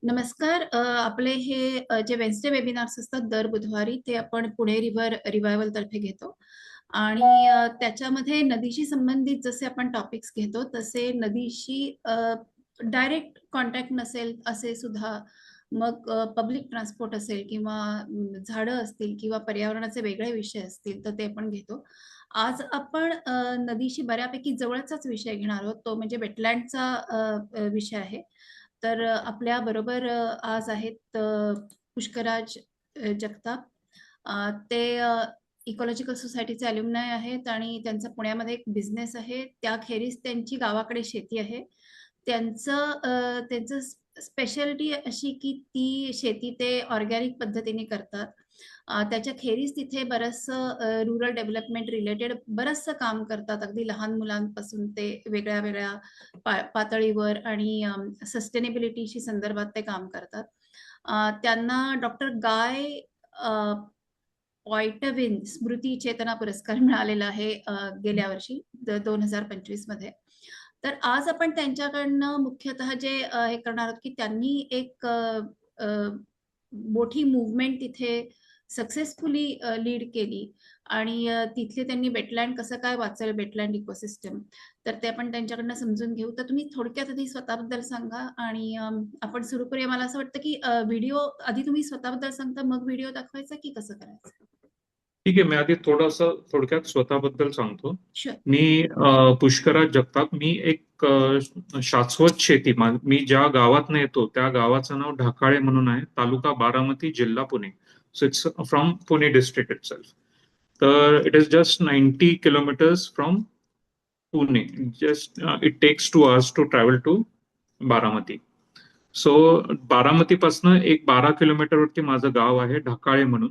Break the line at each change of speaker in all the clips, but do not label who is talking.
नमस्कार. आपले हे जे वेन्सडे वेबिनार्स असतात दर बुधवारी ते आपण पुणे रिव्हर रिवायवल तर्फे घेतो आणि त्याच्यामध्ये नदीशी संबंधित जसे आपण टॉपिक्स घेतो तसे नदीशी डायरेक्ट कॉन्टॅक्ट नसेल असे सुद्धा मग पब्लिक ट्रान्सपोर्ट असेल किंवा झाडं असतील किंवा पर्यावरणाचे वेगळे विषय असतील तर ते आपण घेतो. आज आपण नदीशी बऱ्यापैकी जवळचाच विषय घेणार आहोत तो म्हणजे वेटलँडचा विषय आहे. तर आपल्या बरोबर आज आहेत पुष्कराज जगताप. ते इकॉलॉजिकल सोसायटीचे अल्युमनाय आहेत आणि त्यांचा पुण्यामध्ये एक बिझनेस आहे. त्याखेरीज त्यांची गावाकडे शेती आहे. त्यांचं स्पेशालिटी अशी की ती शेती ते ऑर्गॅनिक पद्धतीने करतात. त्याच्या खेरीज तिथे बरचसं रुरल डेव्हलपमेंट रिलेटेड बरचसं काम करतात. अगदी लहान मुलांपासून ते वेगळ्या वेगळ्या पातळीवर आणि सस्टेनेबिलिटीशी संदर्भात ते काम करतात. त्यांना डॉक्टर गाय पॉइटविन स्मृती चेतना पुरस्कार मिळालेला आहे गेल्या वर्षी 2025 मध्ये. तर आज आपण त्यांच्याकडनं मुख्यतः जे हे करणार आहोत की त्यांनी एक मोठी मूव्हमेंट तिथे सक्सेसफुली लीड केली आणि तिथले त्यांनी वेटलँड कसं काय वाचलं वेटलँड इकोसिस्टम तर ते आपण त्यांच्याकडनं समजून घेऊ. तर तुम्ही थोडक्यात आधी स्वतःबद्दल सांगा आणि आपण सुरू करूया. मला असं वाटतं की व्हिडिओ आधी तुम्ही स्वतःबद्दल सांगता मग व्हिडिओ दाखवायचा की कसं करायचं?
ठीक आहे. मी आधी थोडक्यात स्वतःबद्दल सांगतो.
शुअर.
मी पुष्कराज जगताप. मी एक शाश्वत शेती मी ज्या गावातनं येतो त्या गावाचं नाव ढाकाळे म्हणून आहे. तालुका बारामती, जिल्हा Pune. So it's from Pune district itself. तर it is just 90 kilometres from Pune. Just it takes 2 hours to travel to Baramati. So बारामतीपासून एक 12 किलोमीटरवरती माझं गाव आहे ढाकाळे म्हणून.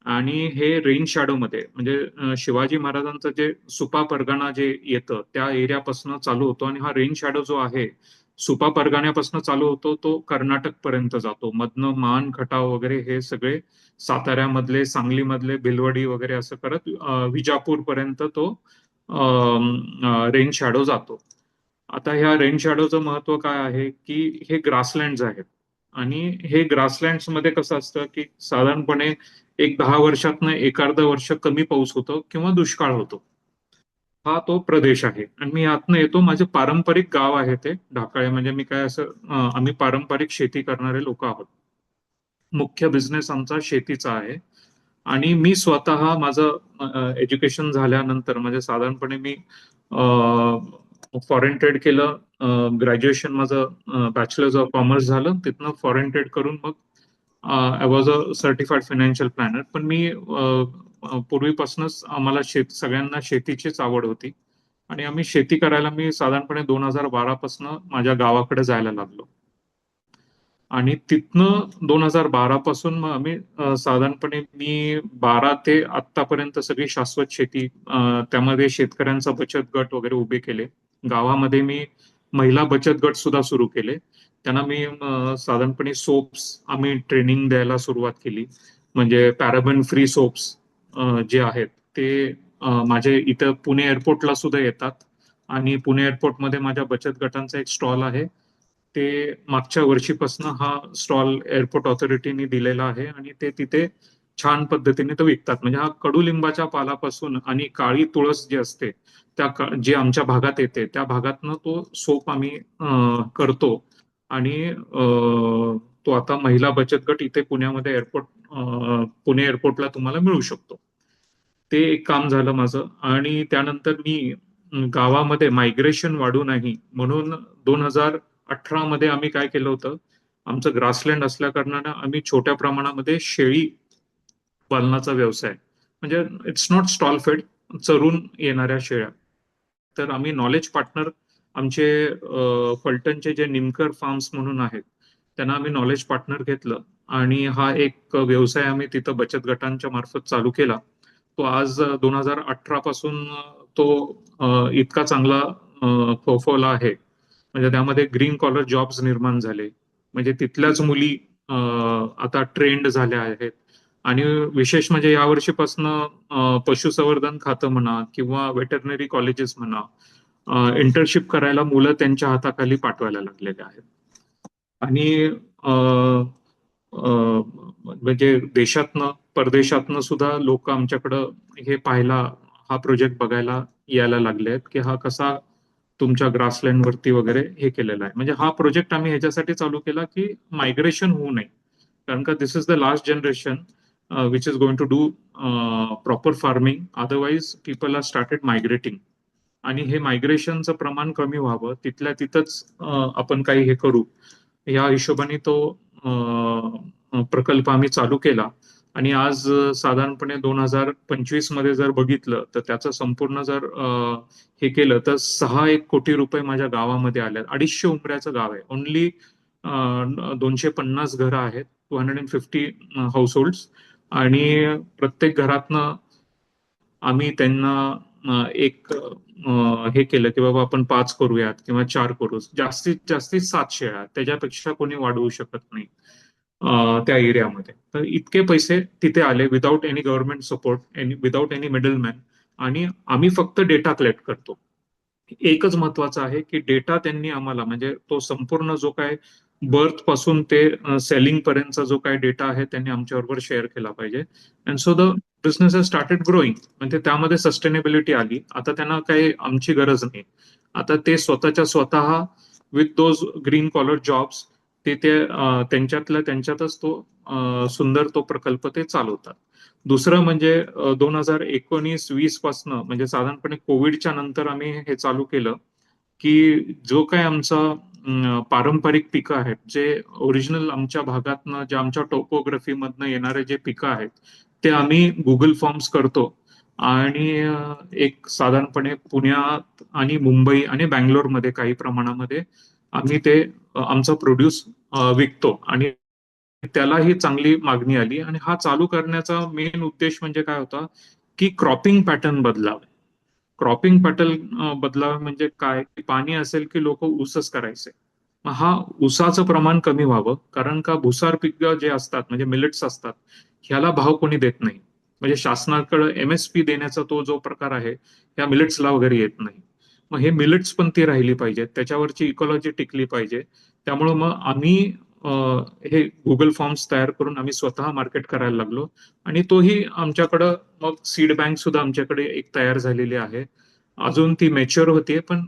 आणि हे रेन शॅडो मध्ये म्हणजे शिवाजी महाराजांचं जे सुपा परगणा जे येतं त्या एरियापासून चालू होतो आणि हा रेन शॅडो जो आहे सुपा परगण्यापासून चालू होतो तो कर्नाटक पर्यंत जातो. मधनं मान खटाव वगैरे हे सगळे साताऱ्यामधले, सांगलीमधले, भिलवडी वगैरे असं करत विजापूर पर्यंत तो रेन शॅडो जातो. आता ह्या रेन शॅडोचं महत्व काय आहे की हे ग्रासलँड्स आहेत आणि हे ग्रासलँड्स मध्ये कसं असतं की साधारणपणे एक 10 वर्षातनं एखादं वर्ष कमी पाऊस होतो किंवा दुष्काळ होतो. हा तो प्रदेश आहे आणि मी यातनं येतो. माझे पारंपरिक गाव आहे ते ढाकाळे. म्हणजे मी काय असं आम्ही पारंपरिक शेती करणारे लोक आहोत. मुख्य बिझनेस आमचा शेतीचा आहे आणि मी स्वतः माझं एज्युकेशन झाल्यानंतर म्हणजे साधारणपणे मी फॉरेन ट्रेड केलं. ग्रॅज्युएशन माझं बॅचलर्स ऑफ कॉमर्स झालं. तिथनं फॉरेन ट्रेड करून मग I was a certified financial planner. पण मी पूर्वीपासूनच आम्हाला सगळ्यांना शेतीचीच आवड होती आणि आम्ही शेती करायला मी साधारणपणे 2012 पासून माझ्या गावाकडे जायला लागलो आणि तिथनं 2012 पासून मग आम्ही साधारणपणे मी 12 ते आतापर्यंत सगळी शाश्वत शेती त्यामध्ये शेतकऱ्यांचा बचत गट वगैरे उभे केले. गावामध्ये मी महिला बचत गट सुद्धा सुरू केले. त्यांना मी साधारणपणे सोप्स आम्ही ट्रेनिंग द्यायला सुरुवात केली. म्हणजे पॅराबन फ्री सोप्स जे आहेत ते माझे इथं पुणे एअरपोर्टला सुद्धा येतात आणि पुणे एअरपोर्टमध्ये माझ्या बचत गटांचा एक स्टॉल आहे. ते मागच्या वर्षीपासून हा स्टॉल एअरपोर्ट ऑथॉरिटीने दिलेला आहे आणि ते तिथे छान पद्धतीने तो विकतात. म्हणजे हा कडुलिंबाच्या पालापासून आणि काळी तुळस जी असते जे आमच्या भागात येते त्या भागातनं तो सोप आम्ही करतो आणि तो आता महिला बचत गट इथे पुण्यामध्ये पुणे एअरपोर्टला तुम्हाला मिळू शकतो. ते एक काम झालं माझं आणि त्यानंतर मी गावामध्ये मायग्रेशन वाढू नाही म्हणून 2018 मध्ये आम्ही काय केलं होतं, आमचं ग्रासलँड असल्या कारणानं आम्ही छोट्या प्रमाणामध्ये शेळी पालनाचा व्यवसाय म्हणजे इट्स नॉट स्टॉल फेड चरून येणाऱ्या शेळ्या. तर आम्ही नॉलेज पार्टनर आमचे फलटणचे जे निमकर फार्म्स म्हणून आहेत त्यांना आम्ही नॉलेज पार्टनर घेतलं आणि हा एक व्यवसाय आम्ही तिथं बचत गटांच्या मार्फत चालू केला. तो आज 2018 पासून तो इतका चांगला फोफवला आहे. म्हणजे त्यामध्ये ग्रीन कॉलर जॉब्स निर्माण झाले. म्हणजे तिथल्याच मुली आता ट्रेंड झाल्या आहेत आणि विशेष म्हणजे यावर्षीपासून पशुसंवर्धन खातं म्हणा किंवा वेटरनरी कॉलेजेस म्हणा इंटर्नशिप करायला मुलं त्यांच्या हाताखाली पाठवायला लागलेले आहेत. आणि म्हणजे देशातनं परदेशातनं सुद्धा लोक आमच्याकडं हे पाहायला, हा प्रोजेक्ट बघायला यायला लागले आहेत की हा कसा तुमच्या ग्रासलँड वरती वगैरे हे केलेला आहे. म्हणजे हा प्रोजेक्ट आम्ही ह्याच्यासाठी चालू केला की मायग्रेशन होऊ नये, कारण का this is the last generation which is going to do proper farming. Otherwise people are started migrating, आणि हे मायग्रेशनचं प्रमाण कमी व्हावं, तिथल्या तिथंच आपण काही हे करू, या हिशोबाने तो प्रकल्प आम्ही चालू केला. आणि आज साधारणपणे 2025 मध्ये जर बघितलं तर त्याचं संपूर्ण जर हे केलं तर 6-1 कोटी रुपये माझ्या गावामध्ये आले. 250 उमऱ्याचं गाव आहे. ओन्ली 250 घरं आहेत, 250 हाऊस होल्ड्स. आणि प्रत्येक घरातनं आम्ही त्यांना एक हे केलं की बाबा आपण 5 करूयात किंवा 4 करू, जास्तीत जास्तीत 7 शेळ्या, त्याच्यापेक्षा कोणी वाढवू शकत नाही त्या एरियामध्ये. तर इतके पैसे तिथे आले without any government support, without any middleman. आणि आम्ही फक्त डेटा कलेक्ट करतो. एकच महत्वाचं आहे की डेटा त्यांनी आम्हाला, म्हणजे तो संपूर्ण जो काय बर्थ पासून ते सेलिंग पर्यंतचा जो काय डेटा आहे त्यांनी आमच्याबरोबर शेअर केला पाहिजे. And so the business has started growing. म्हणजे त्यामध्ये सस्टेनेबिलिटी आली. आता त्यांना काही आमची गरज नाही. आता ते स्वतःच्या स्वतः with those green collar jobs ते त्यांच्यातल्या त्यांच्यातच तो सुंदर तो प्रकल्प ते चालवतात. दुसरं म्हणजे 2019-20 पासनं, म्हणजे साधारणपणे कोविडच्या नंतर आम्ही हे चालू केलं की जो काय आमचा पारंपरिक पिकं आहेत, जे ओरिजिनल आमच्या भागातनं, जे आमच्या टोपोग्राफी मधनं येणारे जे पिकं आहेत, ते आम्ही गुगल फॉर्म्स करतो. आणि एक साधारणपणे पुण्यात आणि मुंबई आणि बँगलोरमध्ये काही प्रमाणामध्ये आम्ही ते आमचा प्रोड्यूस विकतो. आणि त्यालाही चांगली मागणी आली. आणि हा चालू करण्याचा मेन उद्देश म्हणजे काय होता की क्रॉपिंग पॅटर्न बदलावे. क्रॉपिंग पॅटर्न बदलावे म्हणजे काय, पाणी असेल की लोक ऊसच करायचे. मग हा ऊसाचं प्रमाण कमी व्हावं, कारण का भुसार पिकं जे असतात म्हणजे मिलेट्स असतात, ह्याला भाव कोणी देत नाही. म्हणजे शासनाकडे MSP देण्याचा तो जो प्रकार आहे ह्या मिलेट्सला वगैरे येत नाही. मग हे मिलेट्स पण ती राहिली पाहिजेत, त्याच्यावरची इकॉलॉजी टिकली पाहिजे. त्यामुळे मग आम्ही हे गुगल फॉर्म्स तयार करून आम्ही स्वतः मार्केट करायला लागलो. आणि तोही आमच्याकडं मग सीड बँक सुद्धा आमच्याकडे एक तयार झालेली आहे. अजून ती मॅच्युअर होतीये, पण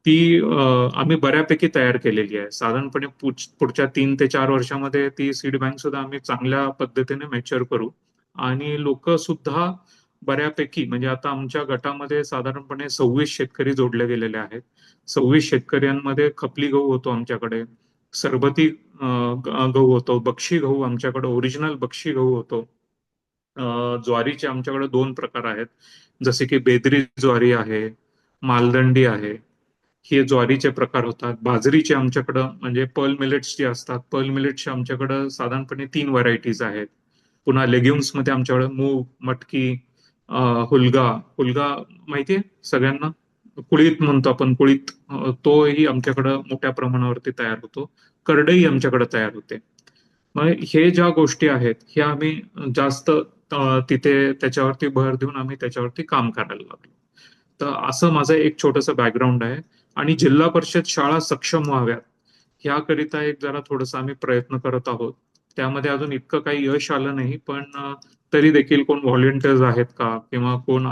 ती आम्ही बऱ्यापैकी तयार केलेली आहे. साधारणपणे पुढच्या 3 ते 4 वर्षामध्ये ती सीड बँक सुद्धा आम्ही चांगल्या पद्धतीने मॅच्युअर करू. आणि लोक सुद्धा बऱ्यापैकी, म्हणजे आता आमच्या गटामध्ये साधारणपणे 26 शेतकरी जोडले गेलेले आहेत. 26 शेतकऱ्यांमध्ये खपली गहू होतो आमच्याकडे, सरबती गहू होतो, बक्षी गहू आमच्याकडे, ओरिजिनल बक्षी गहू होतो. ज्वारीचे आमच्याकडे 2 प्रकार आहेत, जसे की बेदरी ज्वारी आहे, मालदंडी आहे. हे ज्वारीचे प्रकार होतात. बाजरीचे आमच्याकडं, म्हणजे पर्ल मिलेट्स जे असतात, पर्ल मिलेट्सचे आमच्याकडं साधारणपणे 3 व्हरायटीज आहेत. पुन्हा लेग्युम्स मध्ये आमच्याकडे मूग, मटकी, हुलगा. हुलगा माहितीये सगळ्यांना, कुळीत म्हणतो आपण, कुळीत, तोही आमच्याकडं मोठ्या प्रमाणावरती तयार होतो. करडई आमच्याकडे तयार होते. मग हे ज्या गोष्टी आहेत ह्या आम्ही जास्त तिथे त्याच्यावरती भर देऊन आम्ही त्याच्यावरती काम करायला लागलो. तर असं माझं एक छोटंसं बॅकग्राऊंड आहे. आणि जिल्हा परिषद शाळा सक्षम व्हाव्यात ह्याकरिता एक जरा थोडंसं आम्ही प्रयत्न करत आहोत. त्यामध्ये अजून इतकं काही यश आलं नाही, पण तरी देखील कोण व्हॉलेंटियर्स आहेत का, किंवा कोण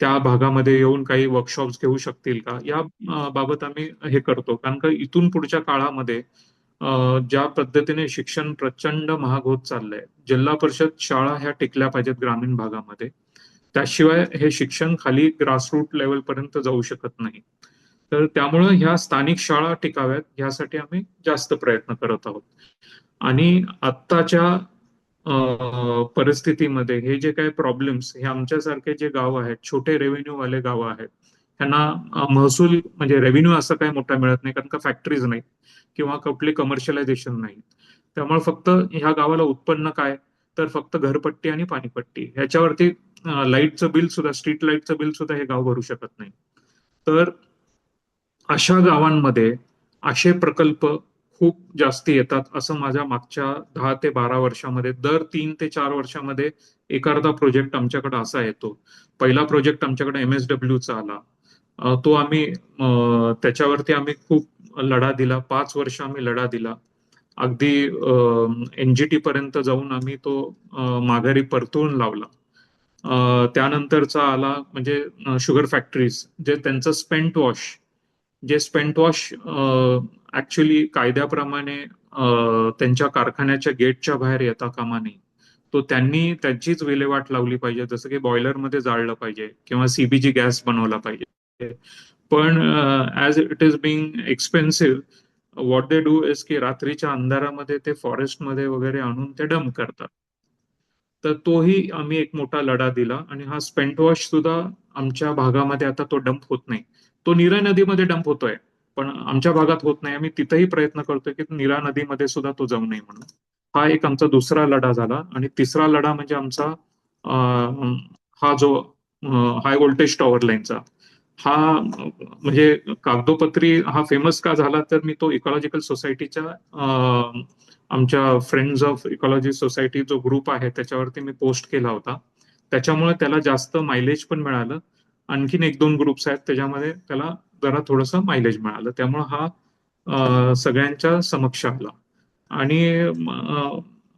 त्या भागामध्ये येऊन काही वर्कशॉप्स घेऊ शकतील का, या बाबत आम्ही हे करतो. कारण का इथून पुढच्या काळामध्ये ज्या पद्धतीने शिक्षण प्रचंड महाग होत चाललंय, जिल्हा परिषद शाळा ह्या टिकल्या पाहिजेत ग्रामीण भागामध्ये. त्याशिवाय हे शिक्षण खाली ग्रासरूट लेवल पर्यंत जाऊ शकत नाही. तर त्यामुळं ह्या स्थानिक शाळा टिकाव्यात यासाठी आम्ही जास्त प्रयत्न करत आहोत. आणि आत्ताच्या परिस्थितीमध्ये हे जे काही प्रॉब्लेम्स, हे आमच्यासारखे जे गाव आहेत, छोटे रेव्हेन्यू वाले गाव आहेत, त्यांना महसूल म्हणजे रेव्हेन्यू असं काही मोठा मिळत नाही, कारण का फॅक्टरीज नाहीत किंवा कुठले कमर्शियलायझेशन नाही. त्यामुळे फक्त ह्या गावाला उत्पन्न काय, तर फक्त घरपट्टी आणि पाणीपट्टी ह्याच्यावरती, लाईटचं बिल सुद्धा, स्ट्रीट लाईटचं बिल सुद्धा हे गाव भरू शकत नाही. तर अशा गावांमध्ये असे प्रकल्प खूप जास्ती येतात, असं माझ्या मागच्या 10 ते 12 वर्षामध्ये, दर 3 ते 4 वर्षामध्ये एखादा प्रोजेक्ट आमच्याकडे असा येतो. पहिला प्रोजेक्ट आमच्याकडे MSW चा आला. तो आम्ही त्याच्यावरती आम्ही खूप लढा दिला. 5 वर्ष आम्ही लढा दिला. अगदी NGT पर्यंत जाऊन आम्ही तो माघारी परतवून लावला. त्यानंतरचा आला म्हणजे शुगर फॅक्टरीज, जे त्यांचं स्पेंट वॉश ऍक्च्युली कायद्याप्रमाणे त्यांच्या कारखान्याच्या गेटच्या बाहेर येता कामा नये. तो त्यांनी त्याचीच विल्हेवाट लावली पाहिजे, जसं की बॉयलरमध्ये जाळलं पाहिजे किंवा CBG गॅस बनवला पाहिजे. पण as it is being expensive, what they do is की रात्रीच्या अंधारामध्ये ते फॉरेस्टमध्ये वगैरे आणून ते डंप करतात. तर तोही आम्ही एक मोठा लढा दिला आणि हा स्पेंट वॉश सुद्धा आमच्या भागामध्ये आता तो डंप होत नाही. तो नीरा नदीमध्ये डंप होतोय, पण आमच्या भागात होत नाही. आम्ही तिथेही प्रयत्न करतोय की नीरा नदीमध्ये सुद्धा तो जाऊ नये म्हणून. हा एक आमचा दुसरा लढा झाला. आणि तिसरा लढा म्हणजे आमचा हा जो हाय व्होल्टेज टॉवर लाईनचा, हा म्हणजे कागदोपत्री हा फेमस का झाला, तर मी तो इकॉलॉजिकल सोसायटीच्या आमच्या फ्रेंड्स ऑफ इकॉलॉजी सोसायटी जो ग्रुप आहे त्याच्यावरती मी पोस्ट केला होता. त्याच्यामुळे त्याला जास्त मायलेज पण मिळालं. आणखीन 1-2 ग्रुप्स आहेत त्याच्यामध्ये त्याला जरा थोडंसं मायलेज मिळालं. त्यामुळे हा सगळ्यांच्या समक्ष आला. आणि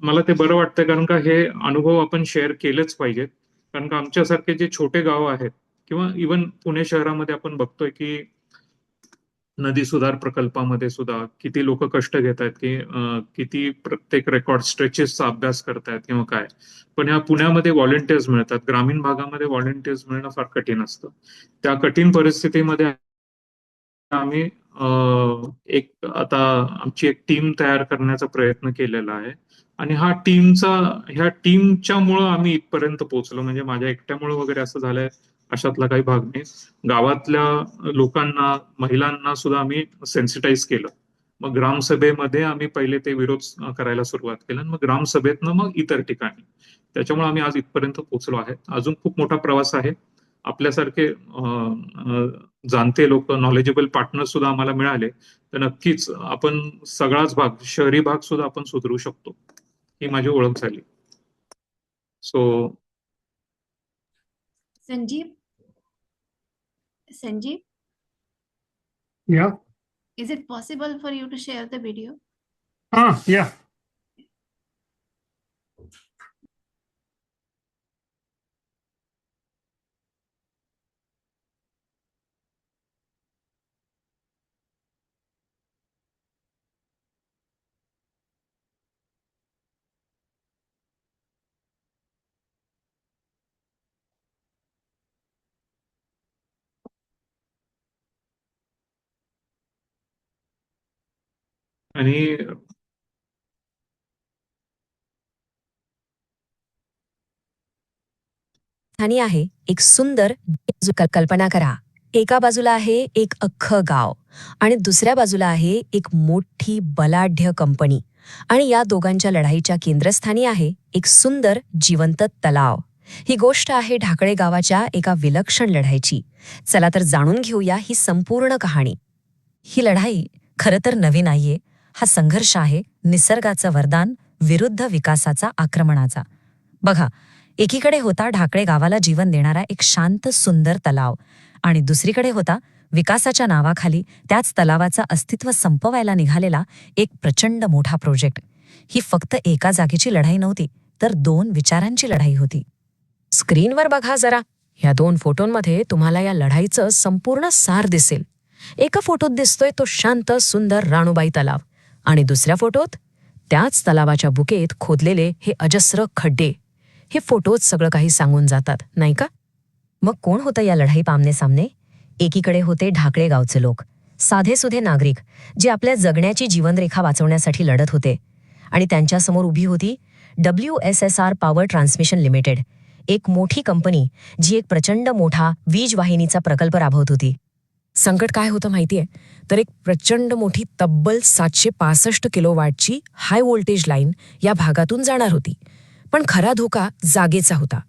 मला ते बरं वाटतं, कारण का हे अनुभव आपण शेअर केलेच पाहिजेत. कारण का आमच्यासारखे जे छोटे गाव आहेत किंवा इवन पुणे शहरामध्ये आपण बघतोय की नदी सुधार प्रकल्पामध्ये सुद्धा किती लोक कष्ट घेत आहेत, की किती प्रत्येक रेकॉर्ड स्ट्रेचेसचा अभ्यास करतायत किंवा काय. पण ह्या पुण्यामध्ये व्हॉलेंटियर्स मिळतात. ग्रामीण भागामध्ये व्हॉलेंटियर्स मिळणं फार कठीण असतं. त्या कठीण परिस्थितीमध्ये आम्ही एक आता आमची एक टीम तयार करण्याचा प्रयत्न केलेला आहे. आणि ह्या टीमच्यामुळं आम्ही इथपर्यंत पोहोचलो. म्हणजे माझ्या एकट्यामुळे वगैरे असं झालंय अशातला काही भाग नाही. गावातल्या लोकांना, महिलांना सुद्धा आम्ही सेन्सिटाईज केलं. मग ग्रामसभेमध्ये आम्ही पहिले ते विरोध करायला सुरुवात केलं, मग ग्रामसभेतनं मग इतर ठिकाणी. त्याच्यामुळे आम्ही आज इथपर्यंत पोहोचलो आहे. अजून खूप मोठा प्रवास आहे. आपल्यासारखे जाणते लोक, नॉलेजेबल पार्टनर सुद्धा आम्हाला मिळाले तर नक्कीच आपण सगळाच भाग, शहरी भाग सुद्धा आपण सुधारू शकतो. ही माझी ओळख झाली. So
Sanjeev,
Yeah.
is it possible for you to share the video?
Yeah.
आणि
आणि आहे एक सुंदर कल्पना करा. एका बाजूला आहे एक अख्खं गाव आणि दुसऱ्या बाजूला आहे एक मोठी बलाढ्य कंपनी. आणि या दोघांच्या लढाईच्या केंद्रस्थानी आहे एक सुंदर जिवंत तलाव. ही गोष्ट आहे ढाकळे गावाच्या एका विलक्षण लढाईची. चला तर जाणून घेऊया ही संपूर्ण कहाणी. ही लढाई खरं तर नवी नाहीये. हा संघर्ष आहे निसर्गाचं वरदान विरुद्ध विकासाचा आक्रमणाचा. बघा, एकीकडे होता ढाकळे गावाला जीवन देणारा एक शांत सुंदर तलाव आणि दुसरीकडे होता विकासाच्या नावाखाली त्याच तलावाचं अस्तित्व संपवायला निघालेला एक प्रचंड मोठा प्रोजेक्ट. ही फक्त एका जागेची लढाई नव्हती, तर 2 विचारांची लढाई होती. स्क्रीनवर बघा जरा. ह्या 2 फोटोंमध्ये तुम्हाला या लढाईचं संपूर्ण सार दिसेल. एका फोटोत दिसतोय तो शांत सुंदर राणूबाई तलाव आणि दुसऱ्या फोटोत त्याच तलावाच्या बुकेत खोदलेले हे अजस्र खड्डे. हे फोटोज सगळं काही सांगून जातात, नाही का? मग कोण होतं या लढाई आमने सामने? एकीकडे होते ढाकळे गावचे लोक, साधेसुधे नागरिक जे आपल्या जगण्याची जीवनरेखा वाचवण्यासाठी लढत होते. आणि त्यांच्यासमोर उभी होती WSSR पॉवर ट्रान्समिशन लिमिटेड, एक मोठी कंपनी जी एक प्रचंड मोठा वीज वाहिनीचा प्रकल्प राबवत होती. संकट काय होतं माहितीये? तर एक प्रचंड मोठी तब्बल 765 किलोवॅटची हाय व्होल्टेज लाईन या भागातून जाणार होती. पण खरा धोका जागेचा होता.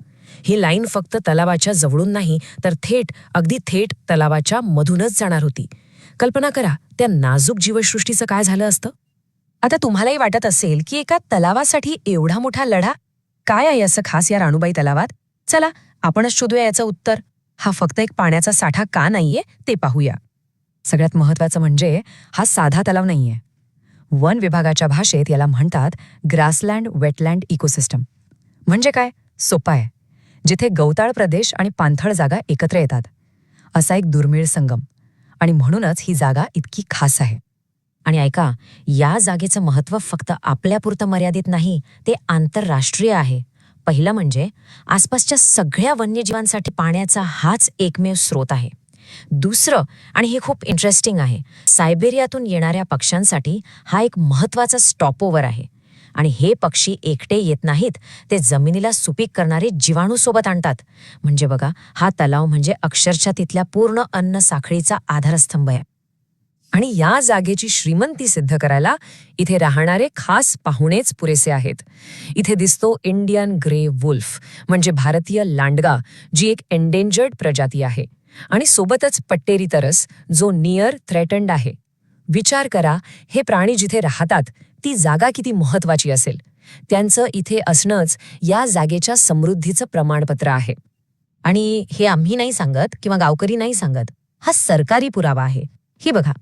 ही लाईन फक्त तलावाच्या जवळून नाही, तर अगदी थेट तलावाच्या मधूनच जाणार होती. कल्पना करा त्या नाजूक जीवसृष्टीचं काय झालं असतं. आता तुम्हालाही वाटत असेल की एका तलावासाठी एवढा मोठा लढा, काय आहे असं खास या राणूबाई तलावात? चला आपणच शोधूया याचं उत्तर. हा फक्त एक पाण्याचा साठा का नाहीये ते पाहूया. सगळ्यात महत्वाचं म्हणजे हा साधा तलाव नाहीये. वन विभागाच्या भाषेत याला म्हणतात ग्रासलँड वेटलँड इकोसिस्टम. म्हणजे काय? सोपं आहे. जिथे गवताळ प्रदेश आणि पाणथळ जागा एकत्र येतात, असा एक दुर्मिळ संगम. आणि म्हणूनच ही जागा इतकी खास आहे. आणि ऐका, या जागेचं महत्त्व फक्त आपल्यापुरतं मर्यादित नाही, ते आंतरराष्ट्रीय आहे. पहिलं म्हणजे आसपासच्या सगळ्या वन्यजीवांसाठी पाण्याचा हाच एकमेव स्रोत आहे. दुसरं, आणि हे खूप इंटरेस्टिंग आहे, सायबेरियातून येणाऱ्या पक्ष्यांसाठी हा एक महत्त्वाचा स्टॉपओव्हर आहे. आणि हे पक्षी एकटे येत नाहीत, ते जमिनीला सुपीक करणारे जीवाणू सोबत आणतात. म्हणजे बघा, हा तलाव म्हणजे अक्षरशः तिथल्या पूर्ण अन्न साखळीचा आधारस्तंभ आहे. आणि या जागेची श्रीमंती सिद्ध करायला इथे राहणारे खास पाहुणेच पुरेसे आहेत. इथे दिसतो इंडियन ग्रे वुल्फ, म्हणजे भारतीय लांडगा, जी एक एंडेंजर्ड प्रजाती आहे. आणि सोबतच पट्टेरी तरस, जो नियर थ्रेटन्ड आहे. विचार करा, हे प्राणी जिथे राहतात ती जागा किती महत्वाची असेल. त्यांचं इथे असणंच या जागेच्या समृद्धीचं प्रमाणपत्र आहे. आणि हे आम्ही नाही सांगत किंवा गावकरी नाही सांगत, हा सरकारी पुरावा आहे. ही बघा,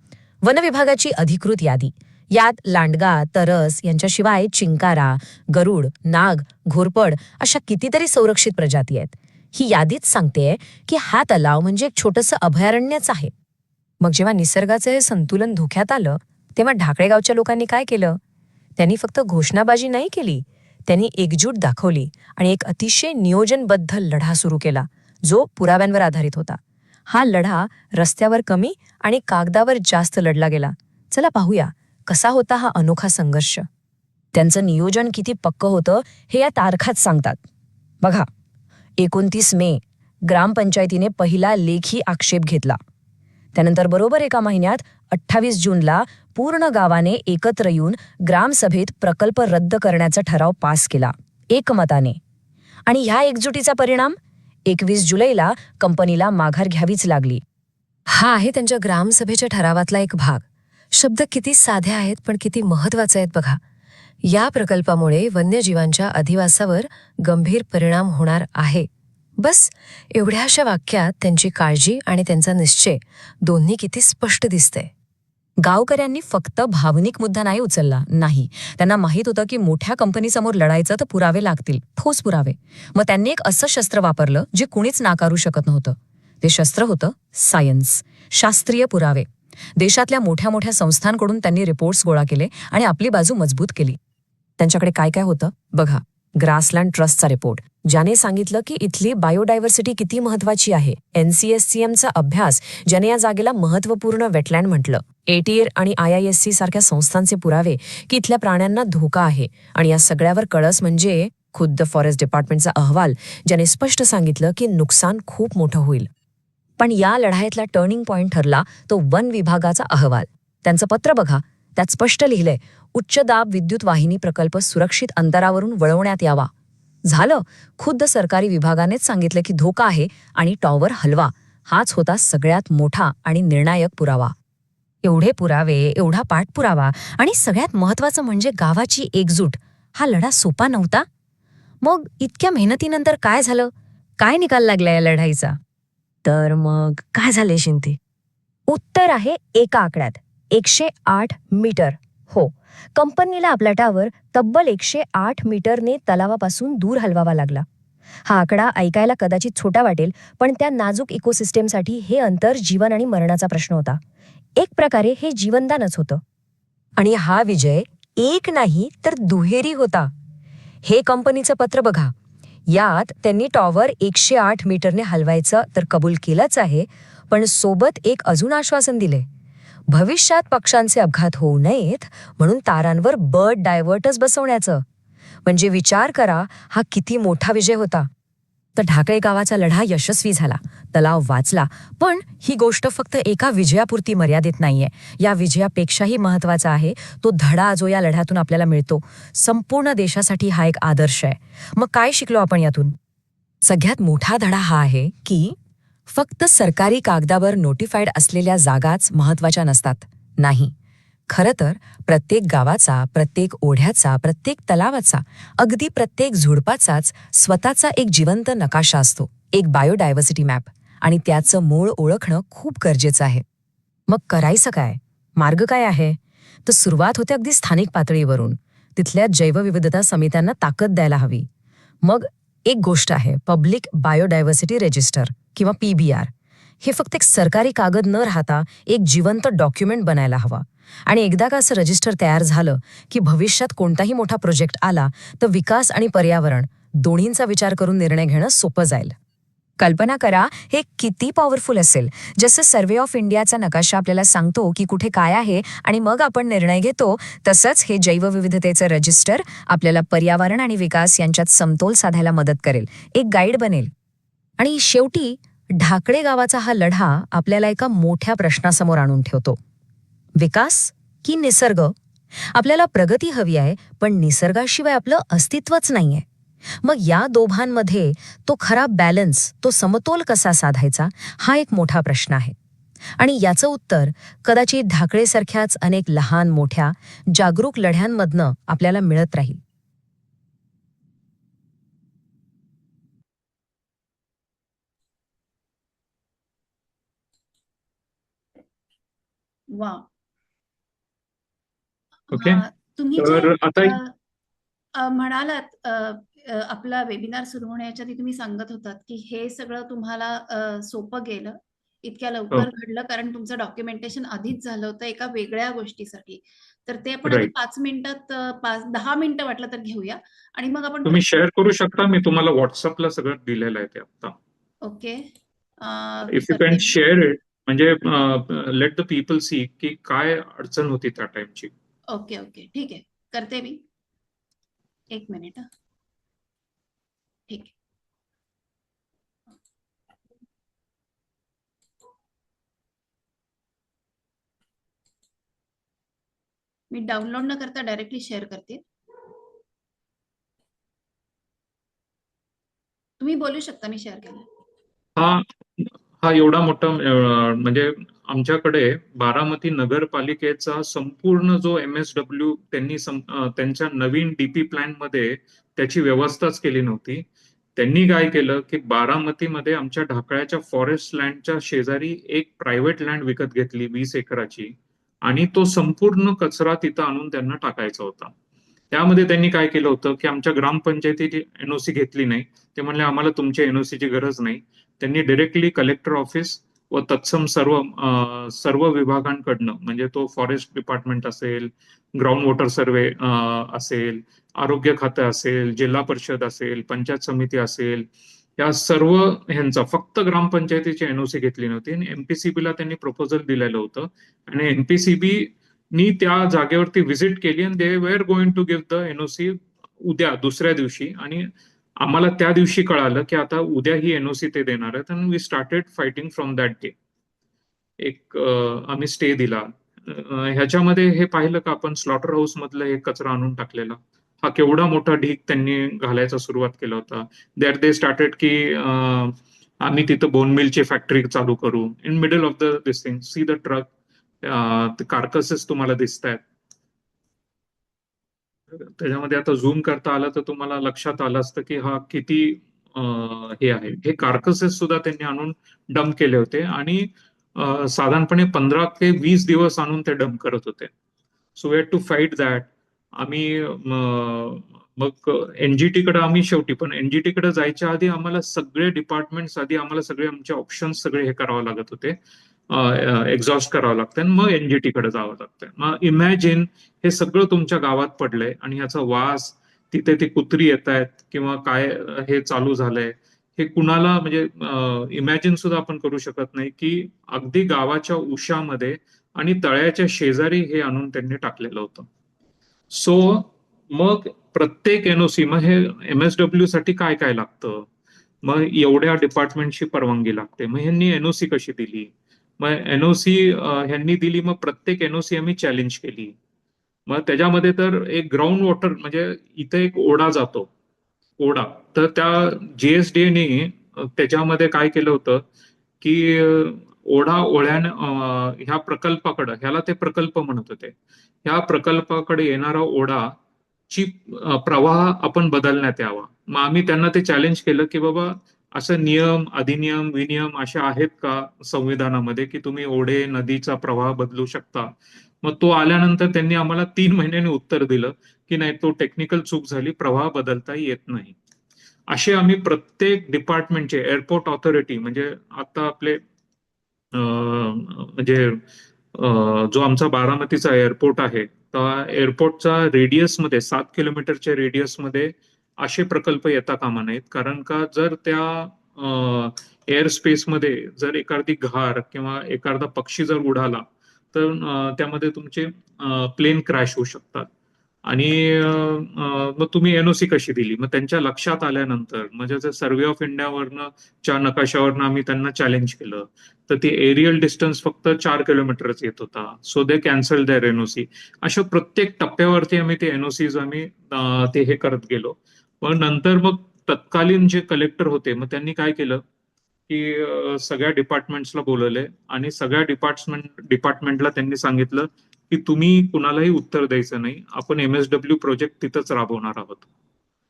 वनविभागाची अधिकृत यादी. यात लांडगा, तरस यांच्याशिवाय चिंकारा, गरुड, नाग, घोरपड अशा कितीतरी संरक्षित प्रजाती आहेत. ही यादीच सांगतेय की हा तलाव म्हणजे एक छोटंसं अभयारण्यच आहे. मग जेव्हा निसर्गाचं हे संतुलन धोक्यात आलं, तेव्हा ढाकळे गावच्या लोकांनी काय केलं? त्यांनी फक्त घोषणाबाजी नाही केली, त्यांनी एकजूट दाखवली आणि एक अतिशय नियोजनबद्ध लढा सुरू केला, जो पुराव्यांवर आधारित होता. हा लढा रस्त्यावर कमी आणि कागदावर जास्त लढला गेला. चला पाहूया कसा होता हा अनोखा संघर्ष. त्यांचं नियोजन किती पक्कं होतं हे या तारखाच सांगतात. बघा, 29 मे ग्रामपंचायतीने पहिला लेखी आक्षेप घेतला. त्यानंतर बरोबर एका महिन्यात 28 जूनला पूर्ण गावाने एकत्र येऊन ग्रामसभेत प्रकल्प रद्द करण्याचा ठराव पास केला एकमताने. आणि ह्या एकजुटीचा परिणाम 21 जुलैला कंपनीला माघार घ्यावीच लागली. हा आहे त्यांच्या ग्रामसभेच्या ठरावातला एक भाग. शब्द किती साधे आहेत पण किती महत्वाचे आहेत बघा. या प्रकल्पामुळे वन्यजीवांच्या अधिवासावर गंभीर परिणाम होणार आहे. बस एवढ्याशा वाक्यात त्यांची काळजी आणि त्यांचा निश्चय दोन्ही किती स्पष्ट दिसतंय. गावकऱ्यांनी फक्त भावनिक मुद्दा नाही उचलला, नाही. त्यांना माहीत होतं की मोठ्या कंपनीसमोर लढायचं तर पुरावे लागतील, ठोस पुरावे. मग त्यांनी एक असं शस्त्र वापरलं जे कुणीच नाकारू शकत नव्हतं. ते शस्त्र होतं सायन्स, शास्त्रीय पुरावे. देशातल्या मोठ्या मोठ्या संस्थांकडून त्यांनी रिपोर्ट्स गोळा केले आणि आपली बाजू मजबूत केली. त्यांच्याकडे काय काय होतं बघा. ग्रासलँड ट्रस्टचा रिपोर्ट, ज्याने सांगितलं की इथली बायोडायव्हर्सिटी किती महत्वाची आहे. NCSCMचा अभ्यास, ज्याने या जागेला महत्वपूर्ण वेटलँड म्हटलं. ATIR आणि IISC सारख्या संस्थांचे पुरावे की इथल्या प्राण्यांना धोका आहे. आणि या सगळ्यावर कळस म्हणजे खुद्द फॉरेस्ट डिपार्टमेंटचा अहवाल, ज्याने स्पष्ट सांगितलं की नुकसान खूप मोठं होईल. पण या लढाईतला टर्निंग पॉइंट ठरला तो वन विभागाचा अहवाल. त्यांचं पत्र बघा, त्यात स्पष्ट लिहिलंय, उच्च दाब विद्युत वाहिनी प्रकल्प सुरक्षित अंतरावरून वळवण्यात यावा. झालं, खुद्द सरकारी विभागानेच सांगितलं की धोका आहे आणि टॉवर हलवा. हाच होता सगळ्यात मोठा आणि निर्णायक पुरावा. एवढे पुरावे, एवढा पाठपुरावा आणि सगळ्यात महत्वाचं म्हणजे गावाची एकजूट. हा लढा सोपा नव्हता. मग इतक्या मेहनतीनंतर काय झालं? काय निकाल लागला या लढाईचा? तर मग काय झाले शिंते? उत्तर आहे एका आकड्यात, 108 मीटर. हो, कंपनीला आपला टावर तब्बल 108 मीटरने तलावापासून दूर हलवावा लागला. हा आकडा ऐकायला कदाचित छोटा वाटेल, पण त्या नाजूक इकोसिस्टेमसाठी हे अंतर जीवन आणि मरणाचा प्रश्न होता. एक प्रकारे हे जीवनदानच होतं. आणि हा विजय एक नाही तर दुहेरी होता. हे कंपनीचं पत्र बघा. यात त्यांनी टॉवर 108 मीटरने हलवायचं तर कबूल केलंच आहे, पण सोबत एक अजून आश्वासन दिले. भविष्यात पक्ष्यांचे अपघात होऊ नयेत म्हणून तारांवर बर्ड डायव्हर्टर्स बसवण्याचं. म्हणजे विचार करा, हा किती मोठा विजय होता. तर ढाकळे गावाचा लढा यशस्वी झाला, तलाव वाचला. पण ही गोष्ट फक्त एका विजयापुरती मर्यादित नाहीये. या विजयापेक्षाही महत्वाचा आहे तो धडा जो या लढ्यातून आपल्याला मिळतो. संपूर्ण देशासाठी हा एक आदर्श आहे. मग काय शिकलो आपण यातून? सगळ्यात मोठा धडा हा आहे की फक्त सरकारी कागदावर नोटिफाईड असलेल्या जागाच महत्वाच्या नसतात. नाही, खरं तर प्रत्येक गावाचा, प्रत्येक ओढ्याचा, प्रत्येक तलावाचा, अगदी प्रत्येक झुडपाचाच स्वतःचा एक जिवंत नकाशा असतो, एक बायोडायव्हर्सिटी मॅप. आणि त्याचं मूळ ओळखणं खूप गरजेचं आहे. मग करायचं काय? मार्ग काय आहे? तर सुरुवात होते अगदी स्थानिक पातळीवरून. तिथल्या जैवविविधता समित्यांना ताकद द्यायला हवी. मग एक गोष्ट आहे, पब्लिक बायोडायव्हर्सिटी रजिस्टर किंवा PBR. हे फक्त एक सरकारी कागद न राहता एक जिवंत डॉक्युमेंट बनायला हवा. आणि एकदा का असं रजिस्टर तयार झालं की भविष्यात कोणताही मोठा प्रोजेक्ट आला तर विकास आणि पर्यावरण दोन्हींचा विचार करून निर्णय घेणं सोपं जाईल. कल्पना करा हे किती पॉवरफुल असेल. जसं सर्वे ऑफ इंडियाचा नकाशा आपल्याला सांगतो की कुठे काय आहे आणि मग आपण निर्णय घेतो, तसंच हे जैवविविधतेचं रजिस्टर आपल्याला पर्यावरण आणि विकास यांच्यात समतोल साधायला मदत करेल, एक गाईड बनेल. आणि शेवटी ढाकळे गावाचा हा लढा आपल्याला एका मोठ्या प्रश्नासमोर आणून ठेवतो. विकास की निसर्ग? आपल्याला प्रगती हवी आहे, पण निसर्गाशिवाय आपलं अस्तित्वच नाहीये. मग या दोघांमध्ये तो खरा बॅलन्स, तो समतोल कसा साधायचा, हा एक मोठा प्रश्न आहे. आणि याचं उत्तर कदाचित ढाकळेसारख्याच अनेक लहान मोठ्या जागरूक लढ्यांमधनं आपल्याला मिळत राहील.
वा.
ओके.
तुम्ही जे
तर आता
म्हणालात आपला वेबिनार सुरू होण्याच्या आधी तुम्ही सांगत होतात की हे सगळं तुम्हाला सोपं गेलं, इतक्या लवकर घडलं कारण तुमचं डॉक्युमेंटेशन आधीच झालं होतं एका वेगळ्या गोष्टीसाठी. तर ते आपण आधी
राईट.
5 मिनिटात 10 मिनिटं वाटलं तर घेऊया आणि मग आपण
तुम्ही शेअर करू शकता. मी तुम्हाला व्हॉट्सअपला सगळं दिलेलं आहे ते आता.
Okay.
If you can share it, म्हणजे लेट द पीपल सी की काय अडचण होती त्या टाइमची.
ओके ओके ठीक आहे, करते मी. 1 मिनिट. ठीक आहे. मी डाउनलोड न करता डायरेक्टली शेअर करते. तुम्ही बोलू शकता, मी शेअर केलं.
हा एवढा मोठा म्हणजे आमच्याकडे बारामती नगरपालिकेचा संपूर्ण जो MSW त्यांनी त्यांच्या नवीन DP प्लॅन मध्ये त्याची व्यवस्थाच केली नव्हती. त्यांनी काय केलं की बारामतीमध्ये आमच्या ढाकळ्याच्या फॉरेस्ट लँडच्या शेजारी एक प्रायव्हेट लँड विकत घेतली 20 एकराची आणि तो संपूर्ण कचरा तिथं आणून त्यांना टाकायचा होता. त्यामध्ये त्यांनी काय केलं होतं की आमच्या ग्रामपंचायतीची NOC घेतली नाही. ते म्हणले आम्हाला तुमच्या NOCची गरज नाही. त्यांनी डायरेक्टली कलेक्टर ऑफिस व तत्सम सर्व विभागांकडनं, म्हणजे तो फॉरेस्ट डिपार्टमेंट असेल, ग्राउंड वॉटर सर्वे असेल, आरोग्य खातं असेल, जिल्हा परिषद असेल, पंचायत समिती असेल, या सर्व ह्यांचा फक्त ग्रामपंचायतीची NOC घेतली नव्हती आणि MPCB ला त्यांनी प्रपोजल दिलेलं होतं आणि MPCB नी त्या जागेवरती व्हिजिट केली आणि they were going to give the NOC उद्या दुसऱ्या दिवशी. आणि आम्हाला त्या दिवशी कळालं की आता उद्या ही NOC ते देणार आहेत आणि we started fighting from that day. एक आम्ही स्टे दिला. ह्याच्यामध्ये हे पाहिलं का आपण स्लॉटर हाऊस मधलं हे कचरा आणून टाकलेला, हा केवढा मोठा ढीग त्यांनी घालायचा सुरुवात केला होता. दॅट दे स्टार्टेड की आम्ही तिथं बोन मिलची फॅक्टरी चालू करू in middle of the this thing. See the truck, carcasses तुम्हाला दिसत आहेत. त्याच्यामध्ये आता झूम करता आलं तर तुम्हाला लक्षात आलं असतं की हा किती हे आहे. हे कार्कसेस सुद्धा त्यांनी आणून डंप केले होते आणि साधारणपणे 15 ते 20 दिवस आणून ते डंप करत होते. So we had to fight that. आम्ही मग NGT कडे आम्ही शेवटी, पण NGT कडे जायच्या आधी आम्हाला सगळे डिपार्टमेंट्स आधी आम्हाला सगळे आमचे ऑप्शन्स सगळे हे करावं लागत होते, एक्झॉस्ट करावं लागतं आणि मग NGT कडे जावं लागतं. मग इमॅजिन हे सगळं तुमच्या गावात पडलंय आणि ह्याचा वास, तिथे ती कुत्री येत आहेत किंवा काय हे चालू झालंय, हे कुणाला म्हणजे इमॅजिन सुद्धा आपण करू शकत नाही की अगदी गावाच्या उशामध्ये आणि तळ्याच्या शेजारी हे आणून त्यांनी टाकलेलं होतं. सो मग प्रत्येक NOC, मग हे MSW साठी काय काय लागतं, मग एवढ्या डिपार्टमेंटची परवानगी लागते, मग ह्यांनी NOC कशी दिली, मग NOC ह्यांनी दिली, मग प्रत्येक NOC आम्ही चॅलेंज केली. मग त्याच्यामध्ये तर एक ग्राउंड वॉटर, म्हणजे इथे एक ओढा जातो, ओढा, तर त्या GSDA त्याच्यामध्ये काय केलं होतं की ओढा ओढ्यानं ह्या प्रकल्पाकडं, ह्याला ते प्रकल्प म्हणत होते, ह्या प्रकल्पाकडे येणारा ओढा ची प्रवाह आपण बदलण्यात यावा. मग आम्ही त्यांना ते चॅलेंज केलं की बाबा असं नियम, अधिनियम, विनियम असे आहेत का संविधानामध्ये की तुम्ही ओढे, नदीचा प्रवाह बदलू शकता? मग तो आल्यानंतर त्यांनी आम्हाला 3 महिन्यांनी उत्तर दिलं की नाही, तो टेक्निकल चूक झाली, प्रवाह बदलता येत नाही. असे आम्ही प्रत्येक डिपार्टमेंटचे, एअरपोर्ट ऑथॉरिटी म्हणजे आता आपले म्हणजे जो आमचा बारामतीचा एअरपोर्ट आहे, त्या एअरपोर्टचा रेडियसमध्ये 7 किलोमीटरच्या रेडियसमध्ये असे प्रकल्प येता कामा नयेत. कारण का जर त्या एअर स्पेसमध्ये जर एखादी घार किंवा एखादा पक्षी जर उडाला तर त्यामध्ये तुमचे प्लेन क्रॅश होऊ शकतात. आणि मग तुम्ही एनओसी कशी दिली? मग त्यांच्या लक्षात आल्यानंतर म्हणजे सर्वे ऑफ इंडियावरनं च्या नकाशावरनं आम्ही त्यांना चॅलेंज केलं, तर ते एरियल डिस्टन्स फक्त 4 किलोमीटरच येत होता. So they cancel their NOC. अशा प्रत्येक टप्प्यावरती आम्ही ते एनओसीज आम्ही ते हे करत गेलो. पण नंतर मग तत्कालीन जे कलेक्टर होते, मग त्यांनी काय केलं की सगळ्या डिपार्टमेंट्सला बोलवले आणि सगळ्या डिपार्टमेंटला त्यांनी सांगितलं की तुम्ही कुणालाही उत्तर द्यायचं नाही, आपण MSW प्रोजेक्ट तिथंच राबवणार आहोत,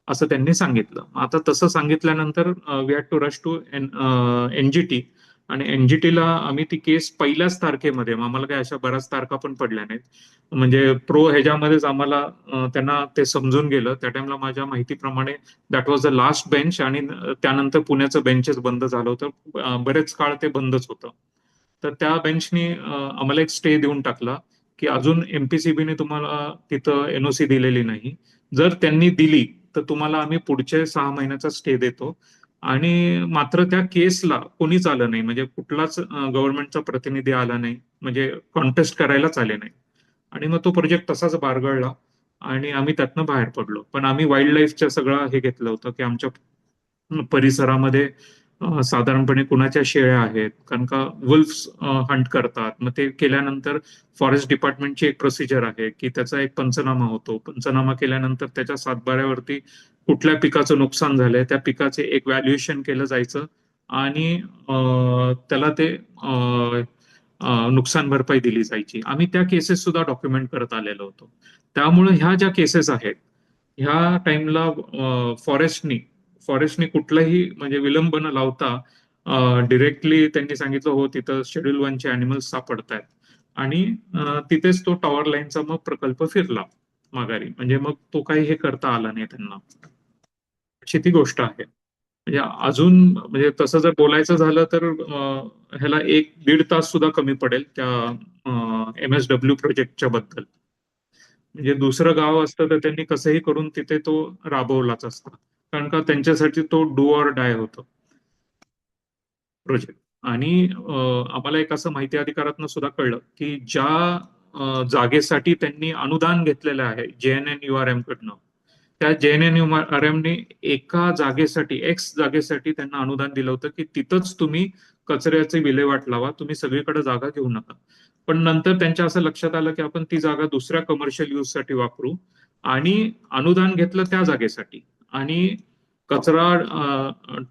असं त्यांनी सांगितलं. आता तसं सांगितल्यानंतर we had to rush to NGT, आणि NGTला आम्ही ती केस पहिल्याच तारखेमध्ये, आम्हाला काय अशा बऱ्याच तारखा पण पडल्या नाहीत, म्हणजे प्रो ह्याच्यामध्येच आम्हाला त्यांना ते समजून गेलं. त्या टाइमला माझ्या माहितीप्रमाणे that was the last bench, आणि त्यानंतर पुण्याचं बेंचेस बंद झालं होतं. बरेच काळ ते बंदच होतं. तर त्या बेंचनी आम्हाला एक स्टे देऊन टाकला की अजून MPCBने तुम्हाला तिथं एनओसी दिलेली नाही. जर त्यांनी दिली तर तुम्हाला आम्ही पुढचे 6 महिन्याचा स्टे देतो. आणि मात्र त्या केसला कोणीच आलं नाही, म्हणजे कुठलाच गव्हर्नमेंटचा प्रतिनिधी आला नाही, म्हणजे कॉन्टेस्ट करायलाच आले नाही. आणि मग तो प्रोजेक्ट तसाच बारगळला आणि आम्ही त्यातनं बाहेर पडलो. पण आम्ही वाईल्ड लाईफच्या सगळं हे घेतलं होतं की आमच्या परिसरामध्ये साधारणपणे कुणाच्या शेळ्या आहेत, कारण का वुल्फ्स हंट करतात. मग ते केल्यानंतर फॉरेस्ट डिपार्टमेंटची एक प्रोसिजर आहे की त्याचा एक पंचनामा होतो. पंचनामा केल्यानंतर त्याच्या सातबाऱ्यावरती कुठल्या पिकाचं नुकसान झालंय त्या पिकाचे एक व्हॅल्युएशन केलं जायचं आणि त्याला ते नुकसान भरपाई दिली जायची. आम्ही त्या केसेस सुद्धा डॉक्युमेंट करत आलेलो होतो. त्यामुळे ह्या ज्या केसेस आहेत, ह्या टाइमला फॉरेस्टनी कुठलाही म्हणजे विलंब न लावता डिरेक्टली त्यांनी सांगितलं हो तिथं शेड्यूल 1चे अॅनिमल्स सापडत आहेत, आणि तिथेच तो टॉवर लाईनचा मग प्रकल्प फिरला माघारी. म्हणजे मग तो काही हे करता आला नाही त्यांना. अशी ती गोष्ट आहे. म्हणजे अजून म्हणजे तसं जर बोलायचं झालं तर ह्याला 1-1.5 तास सुद्धा कमी पडेल त्या MSW प्रोजेक्टच्या बद्दल. म्हणजे दुसरं गाव असतं तर त्यांनी कसंही करून तिथे तो राबवलाच असता, कारण का त्यांच्यासाठी तो डू ऑर डाय होतं प्रोजेक्ट. आणि आम्हाला एक असं माहिती अधिकारातनं सुद्धा कळलं की ज्या जागेसाठी त्यांनी अनुदान घेतलेलं आहे JNNURM कडनं, त्या JNNURMने एका जागेसाठी एक्स जागेसाठी त्यांना अनुदान दिलं होतं की तिथंच तुम्ही कचऱ्याची विल्हेवाट लावा, तुम्ही सगळीकडे जागा घेऊ नका. पण नंतर त्यांच्या असं लक्षात आलं की आपण ती जागा दुसऱ्या कमर्शियल यूज साठी वापरू, आणि अनुदान घेतलं त्या जागेसाठी. आणि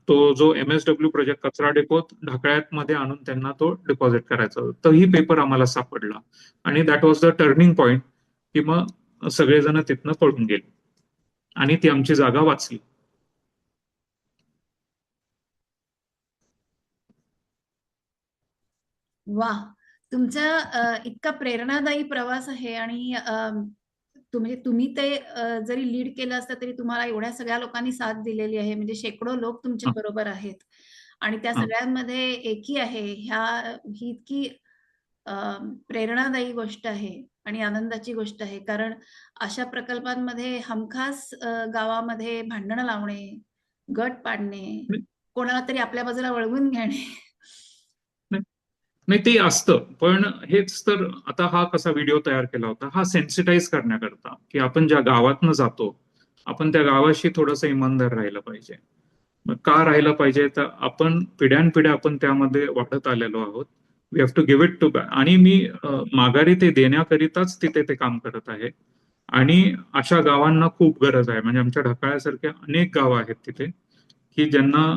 तो जो MSW प्रोजेक्ट कचरा डेपोत ढाकळ्यात मध्ये आणून त्यांना तो डिपॉझिट करायचा होता. तोही पेपर आम्हाला सापडला आणि that was the turning point की मग सगळेजण तिथनं पळून गेले आणि ती आमची जागा वाचली.
वा, तुमचा इतका प्रेरणादायी प्रवास आहे. आणि तुम्ही ते जरी लीड केलं असतं तरी तुम्हाला एवढ्या सगळ्या लोकांनी साथ दिलेली आहे, म्हणजे शेकडो लोक तुमच्या बरोबर आहेत आणि त्या सगळ्यांमध्ये एकी आहे. ही इतकी प्रेरणादायी गोष्ट आहे आणि आनंदाची गोष्ट आहे, कारण अशा प्रकल्पांमध्ये हमखास गावामध्ये भांडणं लावणे, गट पाडणे, कोणाला तरी आपल्या बाजूला वळवून घेणे.
नाही ते असतं, पण हेच तर आता हा कसा व्हिडिओ तयार केला होता, हा सेन्सिटाईज करण्याकरता की आपण ज्या गावातनं जातो आपण त्या गावाशी थोडंसं इमानदार राहिलं पाहिजे. मग का राहिलं पाहिजे, तर आपण पिढ्यानपिढ्या आपण त्यामध्ये वाढत आलेलो आहोत. We have to give it to back. आणि मी माघारी ते देण्याकरिताच तिथे ते काम करत आहे. आणि अशा गावांना खूप गरज आहे, म्हणजे आमच्या ढकाळ्यासारख्या अनेक गावं आहेत तिथे की ज्यांना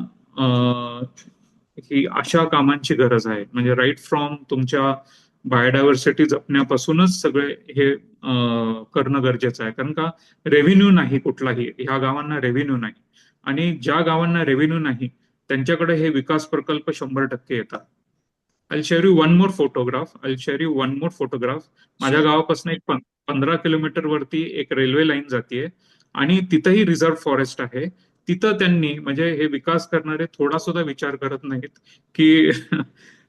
ही अशा कामांची गरज आहे. म्हणजे राईट फ्रॉम तुमच्या बायोडायव्हर्सिटी जपण्यापासूनच सगळे हे करणं गरजेचं आहे, कारण का रेव्हेन्यू नाही कुठलाही, ह्या गावांना रेव्हेन्यू नाही. आणि ज्या गावांना रेव्हेन्यू नाही त्यांच्याकडे हे विकास प्रकल्प 100% येतात. I share you one more photograph. माझ्या
शुअर.
गावापासून एक 15 किलोमीटर वरती एक रेल्वे लाईन जातीये आणि तिथंही रिझर्व्ह फॉरेस्ट आहे. तिथं त्यांनी म्हणजे हे विकास करणारे थोडा सुद्धा विचार करत नाहीत की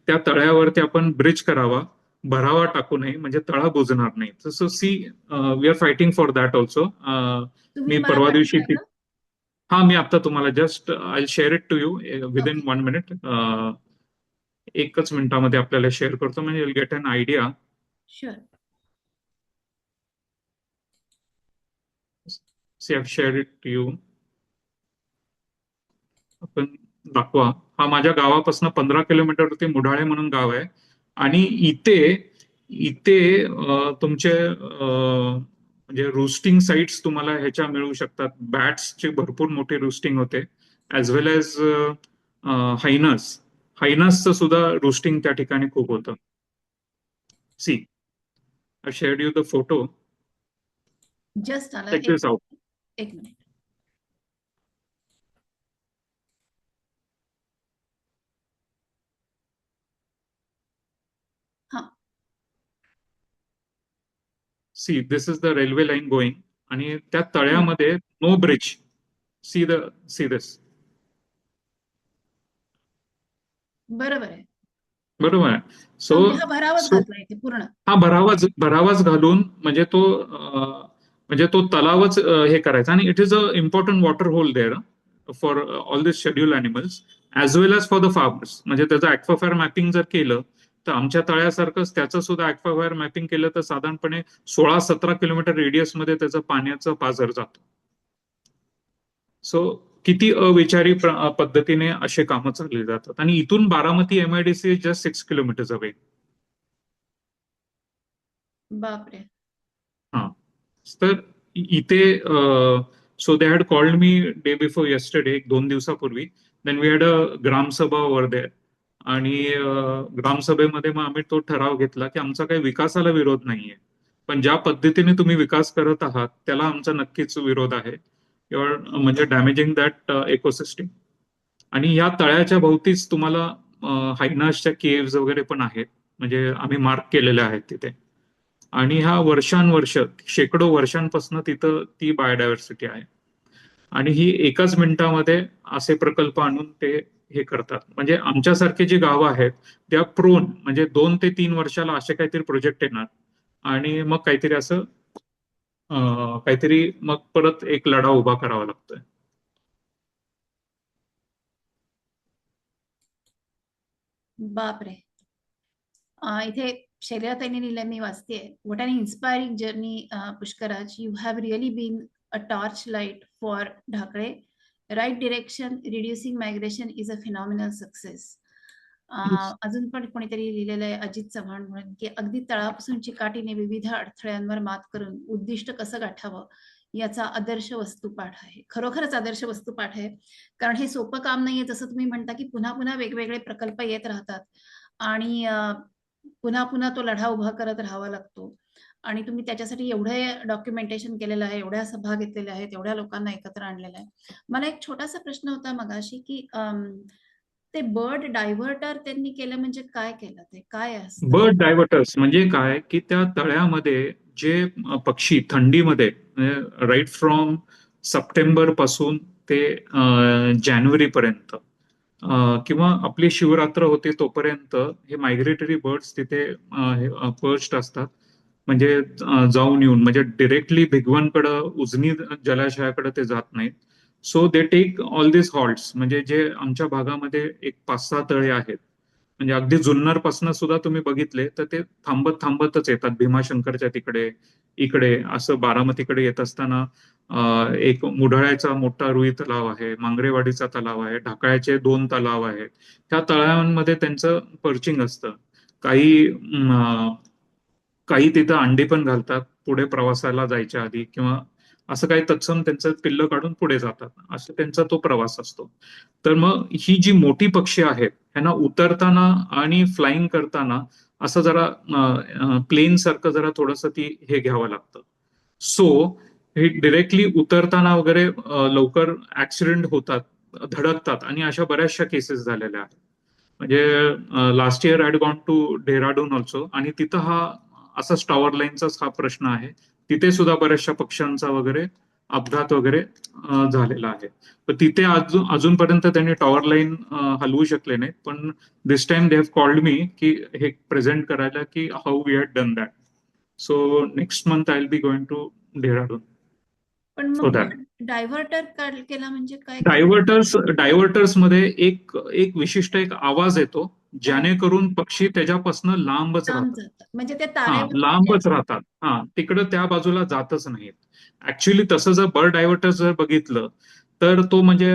त्या तळ्यावरती आपण ब्रिज करावा, भरावा टाकू नये म्हणजे तळा बुजणार नाही. So see, we are fighting for that also.
तुम्ही
मी
मला
परवा दिवशी
पाठवताय का?
हा, मी आता तुम्हाला just I share it to you within
okay.
1 minute. एकच मिनिटामध्ये आपल्याला शेअर करतो म्हणजे you'll get an idea.
Sure.
See I share it to you. आपण दाखवा. हा माझ्या गावापासून 15 किलोमीटरवरती मुढाळे म्हणून गाव आहे आणि इथे इथे तुमचे म्हणजे रुस्टिंग साइट्स तुम्हाला ह्याच्या मिळू शकतात. बॅट्सची भरपूर मोठी रुस्टिंग होते, ऍज वेल एज हायनसचं सुद्धा रुस्टिंग त्या ठिकाणी खूप होतं. See, I shared you the photo.
Just आला.
Check this out.
एक मिनिट. हा.
See, this is the railway line going आणि त्या तळ्यामध्ये नो ब्रिज. See this.
बरोबर आहे.
बरोबर आहे. सो
म्हणजे हा भरावच घातला इथे पूर्ण.
हा भरावाच घालून म्हणजे तो तलावच हे करायचा. आणि it is a important water hole there for all this schedule animals as well as for the farmers. म्हणजे त्याचं ऍक्वाफायर मॅपिंग जर केलं तर आमच्या तळ्यासारखंच त्याचं सुद्धा ऍक्वाफायर मॅपिंग केलं तर साधारणपणे 16-17 किलोमीटर रेडियसमध्ये त्याचं पाण्याचं पाझर जातो. सो किती अविचारी पद्धतीने असे कामं चालली जातात. आणि इथून Baramati MIDC just 6 kilometres away.
बापरे.
हा, तर इथे so they had called me day before yesterday, 2 दिवसापूर्वी. Then we had a gram sabha over there आणि ग्रामसभेमध्ये मग आम्ही तो ठराव घेतला की आमचा काही विकासाला विरोध नाहीये, पण ज्या पद्धतीने तुम्ही विकास करत आहात त्याला आमचा नक्कीच विरोध आहे. युआर म्हणजे डॅमेजिंग दॅट इकोसिस्टीम. आणि या तळ्याच्या भोवतीच तुम्हाला हायनासच्या केव्स वगैरे पण आहेत, म्हणजे आम्ही मार्क केलेल्या आहेत तिथे. आणि हा वर्षानुवर्ष, शेकडो वर्षांपासून तिथं ती बायोडायव्हर्सिटी आहे. आणि ही एकाच मिनिटामध्ये असे प्रकल्प आणून ते हे करतात. म्हणजे आमच्यासारखे जी गावं आहेत त्या प्रोन, म्हणजे 2 ते 3 वर्षाला असे काहीतरी प्रोजेक्ट येणार आणि मग काहीतरी असं काहीतरी मग परत एक लढा उभा करावा लागतोय.
बापरे. इथे शैलजाताईंनी लिहिलंय, मी वाचतेय. What an inspiring journey Pushkaraj. You have really been a torch light for Dhakale. Right direction, reducing migration is a phenomenal success. अजून पण कोणीतरी लिहिलेलं आहे, अजित चव्हाण म्हणून, की अगदी तळापासून चिकाटीने विविध अडथळ्यांवर मात करून उद्दिष्ट कसं गाठावं याचा आदर्श वस्तुपाठ आहे. खरोखरच आदर्श वस्तुपाठ आहे, कारण हे सोपं काम नाहीये. जसं तुम्ही म्हणता की पुन्हा पुन्हा वेगवेगळे प्रकल्प येत राहतात आणि पुन्हा पुन्हा तो लढा उभा करत राहावा लागतो. आणि तुम्ही त्याच्यासाठी एवढे डॉक्युमेंटेशन केलेलं आहे, एवढ्या सभा घेतलेल्या आहेत, एवढ्या लोकांना एकत्र आणलेलं आहे. मला एक छोटासा प्रश्न होता मगाशी, की ते बर्ड डायव्हर्टर त्यांनी केलं म्हणजे काय केलं, ते काय असतं?
बर्ड डायव्हर्टर्स म्हणजे काय की त्या तळ्यामध्ये जे पक्षी थंडीमध्ये, राईट फ्रॉम सप्टेंबर पासून ते जानेवारी पर्यंत किंवा आपली शिवरात्र होते तोपर्यंत हे मायग्रेटरी बर्ड्स तिथे पर्च्ड असतात. म्हणजे जाऊन येऊन, म्हणजे डिरेक्टली भिगवणकडं, उजनी जलाशयाकडे ते जात नाहीत. So they take all this halts. म्हणजे जे आमच्या भागामध्ये एक 5-6 तळे आहेत, म्हणजे अगदी जुन्नर पासून सुद्धा तुम्ही बघितले तर ते थांबतच येतात. भीमाशंकरच्या तिकडे, इकडे असं बारामतीकडे येत असताना एक मुढाळ्याचा मोठा रुई तलाव आहे, मांगरेवाडीचा तलाव आहे, ढाकळ्याचे 2 तलाव आहेत. त्या तळांमध्ये त्यांचं पर्चिंग असतं. काही तिथं अंडी पण घालतात पुढे प्रवासाला जायच्या आधी, किंवा असं काही तत्सम त्यांचं पिल्ल काढून पुढे जातात. असं त्यांचा तो प्रवास असतो. तर मग ही जी मोठी पक्षी आहेत ह्यांना उतरताना आणि फ्लाइंग करताना असं जरा प्लेन सारखं जरा थोडंसं ती हे घ्यावं लागतं. सो हे डिरेक्टली उतरताना वगैरे लवकर ऍक्सिडेंट होतात. धडकतात आणि अशा बऱ्याचशा केसेस झालेल्या आहेत. म्हणजे last year I had gone to Dehradun also, आणि तिथं हा असाच टॉवर लाईनचाच हा प्रश्न आहे. तिथे सुद्धा बऱ्याचशा पक्ष्यांचा वगैरे अपघात वगैरे झालेला आहे. तर तिथे अजूनपर्यंत त्यांनी टॉवर लाईन हलवू शकले नाहीत, पण this time they have called me की हे प्रेझेंट करायला की how we had done that. So next month I will be going to Dehradun
पण
फॉर
मग
दॅट.
डायव्हर्टर केला म्हणजे काय
डायव्हर्टर्स मध्ये एक विशिष्ट एक आवाज येतो, जेणेकरून पक्षी त्याच्यापासून लांबच
लांब
राहतात.
जातात म्हणजे ते
हा,
तारेवर
लांबच राहतात. हा, तिकडं त्या बाजूला जातच नाहीत. ऍक्च्युली तसं जर बर्ड डायव्हर्टर जर बघितलं तर तो म्हणजे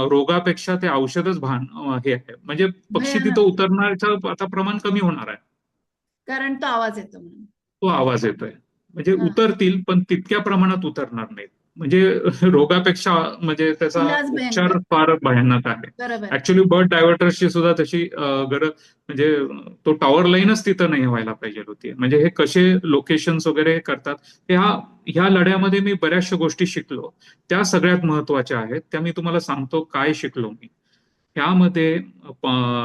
रोगापेक्षा ते औषधच हे आहे. म्हणजे पक्षी तिथं
भयानक
उतरण्याचं आता प्रमाण कमी होणार आहे.
कारण तो आवाज येतो म्हणून.
तो आवाज येतोय. म्हणजे
हा.
उतरतील पण तितक्या प्रमाणात उतरणार नाहीत. म्हणजे रोगापेक्षा म्हणजे त्याचा
इलाज
उपचार
भयंकर.
फार भयानक आहे.
बरोबर.
ऍक्च्युली बर्ड डायव्हर्टर्सची सुद्धा तशी गरज, म्हणजे तो टॉवर लाईनच तिथं नाही व्हायला पाहिजे होती. म्हणजे हे कसे लोकेशन्स वगैरे करतात, ह्या लढ्यामध्ये मी बऱ्याचशा गोष्टी शिकलो. त्या सगळ्यात महत्वाच्या आहेत. त्या मी तुम्हाला सांगतो काय शिकलो मी. ह्यामध्ये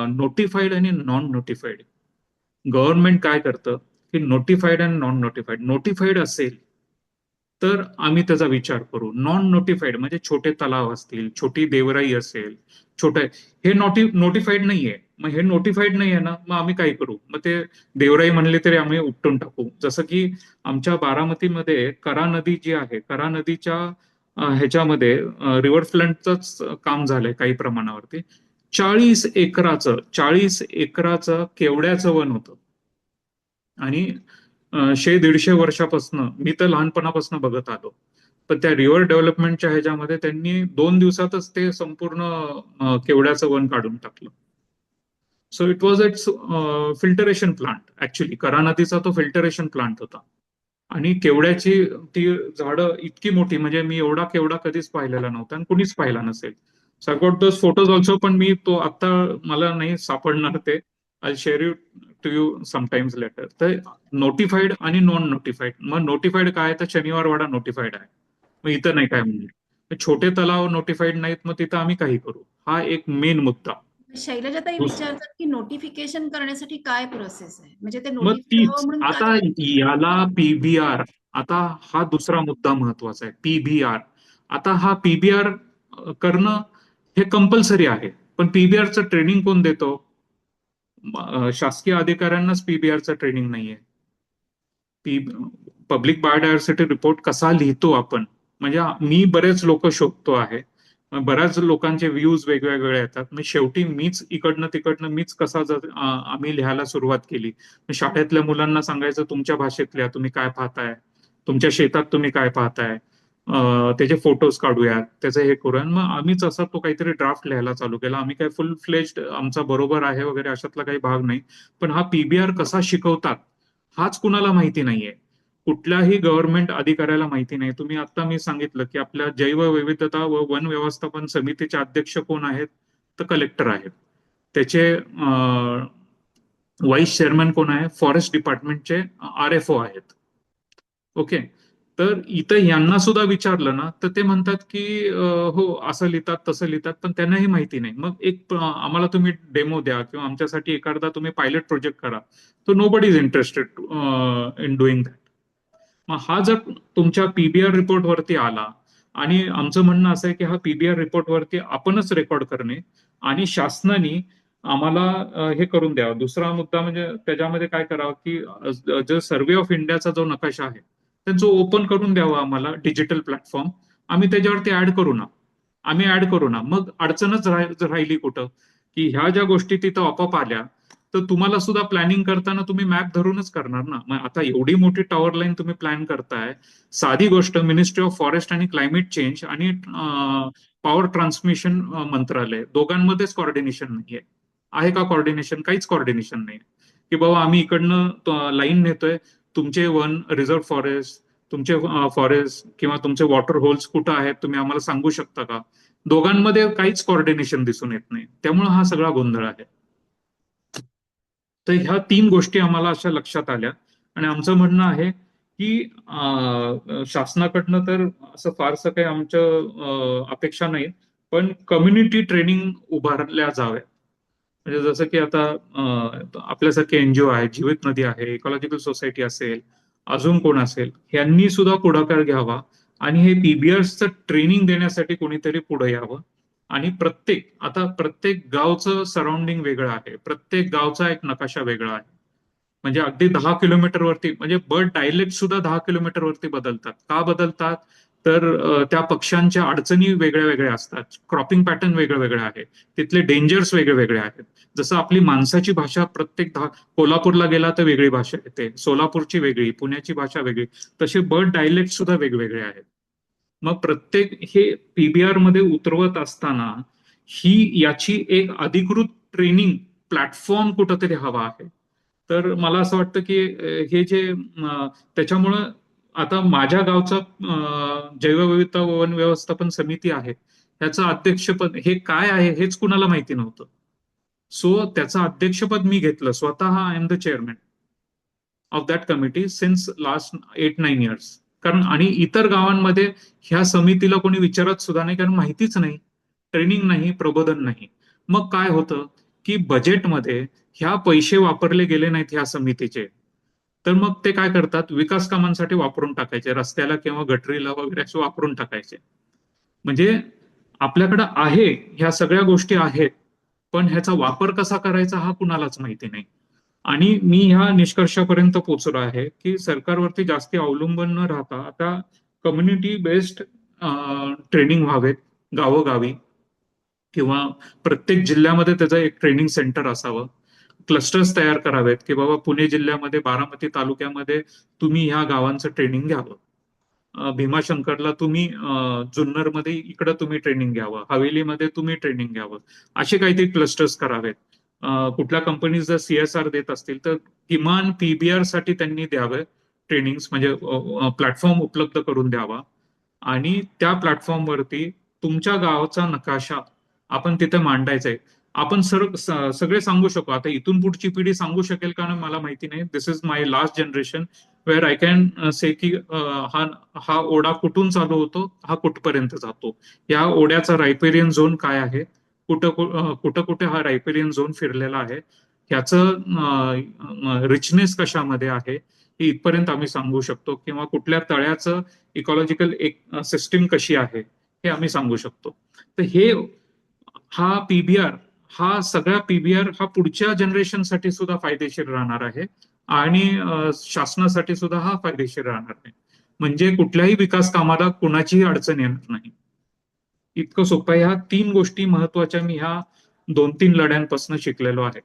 नोटिफाईड आणि नॉन नोटिफाईड गव्हर्नमेंट काय करतं की नोटिफाईड आणि नॉन नोटिफाईड. नोटिफाईड असेल तर आम्ही त्याचा विचार करू. नॉन नोटिफाईड म्हणजे छोटे तलाव असतील, छोटी देवराई असेल, छोटे, हे नोटिफाईड नाहीये. मग हे नोटिफाईड नाहीये ना, मग आम्ही काय करू? मग ते देवराई म्हणले तरी आम्ही उपटून टाकू. जसं की आमच्या बारामतीमध्ये करा नदी जी आहे, करा नदीच्या ह्याच्यामध्ये रिव्हर फ्रंटच काम झालंय काही प्रमाणावरती. 40 एकराचं केवड्याचं वन होतं. आणि 100-150 वर्षापासून मी तर लहानपणापासून बघत आलो. पण त्या रिव्हर डेव्हलपमेंटच्या ह्याच्यामध्ये त्यांनी 2 दिवसातच ते संपूर्ण केवड्याचं वन काढून टाकलं. So it was it's filtration plant. Actually करा नदीचा तो फिल्टरेशन प्लांट होता. आणि केवड्याची ती झाडं इतकी मोठी, म्हणजे मी एवढा केवडा कधीच पाहिलेला नव्हता आणि कुणीच पाहिला नसेल. So I got those photos also, पण मी तो आता मला नाही सापडणार ते. I share you to you sometimes later. तर नोटिफाईड आणि नॉन नोटिफाईड. मग नोटिफाईड काय, तर शनिवारवाडा नोटिफाईड आहे, मग इथं नाही काय म्हणणार. छोटे तलाव नोटिफाईड नाहीत, मग तिथं आम्ही काही करू. हा एक मेन मुद्दा.
शैलजाताई विचारतात की नोटिफिकेशन करण्यासाठी काय प्रोसेस आहे, म्हणजे ते
मग
नोटिफाय
तीच
हवं म्हणून
आता
काय.
याला पीबीआर, आता हा दुसरा मुद्दा महत्वाचा आहे. पीबीआर, आता हा पीबीआर करणं हे कंपल्सरी आहे. पण पीबीआरचं ट्रेनिंग कोण देतो? शासकीय अधिकाऱ्यांनाच पीबीआरचं ट्रेनिंग नाहीये. पब्लिक बायोडायव्हर्सिटी रिपोर्ट कसा लिहितो आपण, म्हणजे मी बरेच लोक शोधतो आहे, बऱ्याच लोकांचे व्ह्यूज वेगवेगळे येतात. मग शेवटी मीच इकडनं तिकडनं मीच कसा आम्ही लिहायला सुरुवात केली. शाळेतल्या मुलांना सांगायचं तुमच्या भाषेत लिहा, तुम्ही काय पाहताय, तुमच्या शेतात तुम्ही काय पाहताय, त्याचे फोटोज काढूयात, त्याचं हे करूया. मग आम्हीच असा तो काहीतरी ड्राफ्ट लिहायला चालू केला. आम्ही काय फुल फ्लेज्ड आमचा बरोबर आहे वगैरे अशातला काही भाग नाही. पण हा पीबीआर कसा शिकवतात हाच कुणाला माहिती नाहीये. कुठल्याही गव्हर्नमेंट अधिकाऱ्याला माहिती नाही. तुम्ही आता मी सांगितलं की आपल्या जैवविविधता व वन व्यवस्थापन समितीचे अध्यक्ष कोण आहेत, तर कलेक्टर आहेत. त्याचे व्हाईस चेअरमॅन कोण आहे, फॉरेस्ट डिपार्टमेंटचे RFO आहेत. ओके. तर इथं यांना सुद्धा विचारलं ना तर ते म्हणतात की हो असं लिहितात तसं लिहितात, पण त्यांनाही माहिती नाही. मग आम्हाला तुम्ही डेमो द्या किंवा आमच्यासाठी एखादा तुम्ही पायलट प्रोजेक्ट करा. तर nobody is interested in doing that. मग हा जर तुमच्या पीबीआर रिपोर्ट वरती आला, आणि आमचं म्हणणं असं आहे की हा पीबीआर रिपोर्ट वरती आपणच रेकॉर्ड करणे आणि शासनाने आम्हाला हे करून द्यावं. दुसरा मुद्दा म्हणजे त्याच्यामध्ये काय करावं की जो सर्वे ऑफ इंडियाचा जो नकाशा आहे त्यांचं ओपन करून द्यावं आम्हाला, डिजिटल प्लॅटफॉर्म. आम्ही त्याच्यावरती ऍड करू ना, मग अडचणच राहिली कुठं, की ह्या ज्या गोष्टी तिथं आपोआप आल्या तर तुम्हाला सुद्धा प्लॅनिंग करताना तुम्ही मॅप धरूनच करणार ना. मग आता एवढी मोठी टॉवर लाईन तुम्ही प्लॅन करताय, साधी गोष्ट मिनिस्ट्री ऑफ फॉरेस्ट आणि क्लायमेट चेंज आणि पॉवर ट्रान्समिशन मंत्रालय दोघांमध्येच कॉर्डिनेशन नाहीये. आहे का कॉर्डिनेशन? काहीच कॉर्डिनेशन नाही. की बाबा आम्ही इकडनं लाईन नेतोय, तुमचे वन रिझर्व्ह फॉरेस्ट, तुमचे फॉरेस्ट किंवा तुमचे वॉटर होल्स कुठं आहेत तुम्ही आम्हाला सांगू शकता का? दोघांमध्ये काहीच कॉर्डिनेशन दिसून येत नाही. त्यामुळे हा सगळा गोंधळ आहे. तर ह्या 3 गोष्टी आम्हाला अशा लक्षात आल्या आणि आमचं म्हणणं आहे की शासनाकडनं तर असं फारसं काही आमच्या अपेक्षा नाही, पण कम्युनिटी ट्रेनिंग उभारल्या जाव्या. म्हणजे जसं की आता आपल्यासारखे एनजीओ आहे, जीवित नदी आहे, इकॉलॉजिकल सोसायटी असेल, अजून कोण असेल, यांनी सुद्धा पुढाकार घ्यावा आणि हे पीबीआरचं ट्रेनिंग देण्यासाठी कोणीतरी पुढे यावं. आणि प्रत्येक गावचं सराउंडिंग वेगळं आहे, प्रत्येक गावचा एक नकाशा वेगळा आहे. म्हणजे अगदी 10 किलोमीटर वरती म्हणजे बर्ड डायलेक्ट सुद्धा 10 किलोमीटर वरती बदलतात. का बदलतात? तर त्या पक्ष्यांच्या अडचणी वेगळ्या वेगळ्या असतात, क्रॉपिंग पॅटर्न वेगळं वेगळं आहे, तिथले डेंजर्स वेगळे वेगळे आहेत. जसं आपली माणसाची भाषा कोल्हापूरला गेला तर वेगळी भाषा येते, सोलापूरची वेगळी, पुण्याची भाषा वेगळी, तसे बर्ड डायलेक्ट सुद्धा वेगवेगळे आहेत. मग प्रत्येक हे पीबीआर मध्ये उतरवत असताना याची एक अधिकृत ट्रेनिंग प्लॅटफॉर्म कुठंतरी हवा आहे. तर मला असं वाटतं की हे जे त्याच्यामुळं आता माझ्या गावचा जैवविविधता वन व्यवस्थापन समिती आहे, ह्याचं अध्यक्षपद हे काय आहे हेच कुणाला माहिती नव्हतं. सो त्याचं अध्यक्षपद मी घेतलं स्वतः. I am the chairman of that committee since last 8-9 years. कारण आणि इतर गावांमध्ये ह्या समितीला कोणी विचारत सुद्धा नाही, कारण माहितीच नाही, ट्रेनिंग नाही, प्रबोधन नाही. मग काय होतं की बजेटमध्ये ह्या पैसे वापरले गेले नाहीत ह्या समितीचे, तर मग ते काय करतात, विकास कामांसाठी वापरून टाकायचे, रस्त्याला किंवा गटरीला वगैरे असे वापरून टाकायचे. म्हणजे आपल्याकडे आहे, ह्या सगळ्या गोष्टी आहेत, पण ह्याचा वापर कसा करायचा हा कुणालाच माहिती नाही. आणि मी ह्या निष्कर्षापर्यंत पोहोचलो आहे की सरकारवरती जास्ती अवलंबून न राहता आता कम्युनिटी बेस्ड ट्रेनिंग व्हावेत गावोगावी, किंवा प्रत्येक जिल्ह्यामध्ये त्याचं एक ट्रेनिंग सेंटर असावं. क्लस्टर्स तयार करावेत की बाबा पुणे जिल्ह्यामध्ये, बारामती तालुक्यामध्ये तुम्ही ह्या गावांचं ट्रेनिंग घ्यावं, भीमाशंकरला तुम्ही, जुन्नरमध्ये इकडं तुम्ही ट्रेनिंग घ्यावं, हवेलीमध्ये तुम्ही ट्रेनिंग घ्यावं, असे काहीतरी क्लस्टर्स करावेत. कुठल्या कंपनीज जर सीएसआर देत असतील तर किमान पीबीआर साठी त्यांनी द्यावे ट्रेनिंग, म्हणजे प्लॅटफॉर्म उपलब्ध करून द्यावा. आणि त्या प्लॅटफॉर्मवरती तुमच्या गावाचा नकाशा आपण तिथे मांडायचा आहे. आपण सगळे सांगू शकतो. आता इथून पुढची पिढी सांगू शकेल का मला माहिती नाही. This is my last generation where I can say की हा ओढा कुठून चालू होतो, हा कुठपर्यंत जातो, या ओढ्याचा रायपेरियन झोन काय आहे, कुठं कुठे हा रायपेरियन झोन फिरलेला आहे, ह्याचं रिचनेस कशामध्ये आहे हे इथपर्यंत आम्ही सांगू शकतो, किंवा कुठल्या तळ्याचं इकॉलॉजिकल एक सिस्टीम कशी आहे हे आम्ही सांगू शकतो. तर हा पीबीआर, हा सगळा पीबीआर हा पुढच्या जनरेशनसाठी सुद्धा फायदेशीर राहणार आहे आणि शासनासाठी सुद्धा हा फायदेशीर राहणार आहे. म्हणजे कुठल्याही विकास कामाला कुणाचीही अडचण येणार नाही. इतकं सोपं आहे. ह्या 3 गोष्टी महत्वाच्या मी ह्या 2-3 लढ्यांपासून शिकलेलो आहे.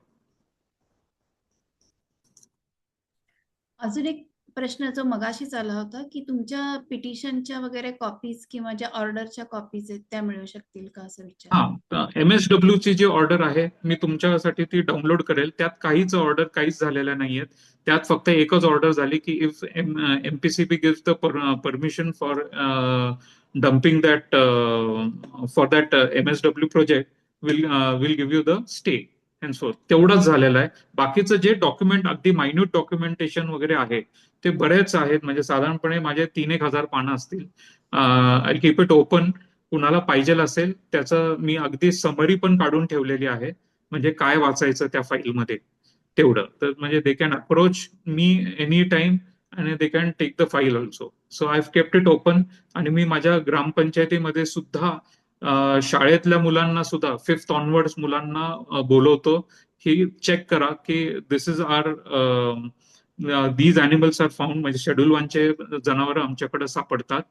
अजून एक प्रश्न जो मगाशीच आला होता की तुमच्या पिटिशनच्या वगैरे कॉपीज किंवा ज्या ऑर्डरच्या कॉपीज आहेत त्या मिळू शकतील का असं विचार.
हा, MSW ची जी ऑर्डर आहे मी तुमच्यासाठी ती डाउनलोड करेल. त्यात काहीच झालेल्या नाहीयेत. त्यात फक्त एकच ऑर्डर झाली की if MPCB gives the permission for dumping that for that MSW project will give you the stay and so. तेवढंच झालेलं आहे. बाकीचं जे डॉक्युमेंट अगदी मायन्यूट डॉक्युमेंटेशन वगैरे आहे ते बरेच आहेत. म्हणजे साधारणपणे माझे 3,000 पानं असतील. I keep it open. कुणाला पाहिजे असेल त्याचं मी अगदी समरी पण काढून ठेवलेली आहे, म्हणजे काय वाचायचं त्या फाईलमध्ये तेवढं. तर म्हणजे they can approach me any time आणि they can take the file also. So I have kept it open. आणि मी माझ्या ग्रामपंचायतीमध्ये सुद्धा शाळेतल्या मुलांना सुद्धा 5th ऑनवर्ड्स मुलांना बोलवतो ही चेक करा की this is our these animals are found, म्हणजे शेड्यूल 1चे जनावरं आमच्याकडे सापडतात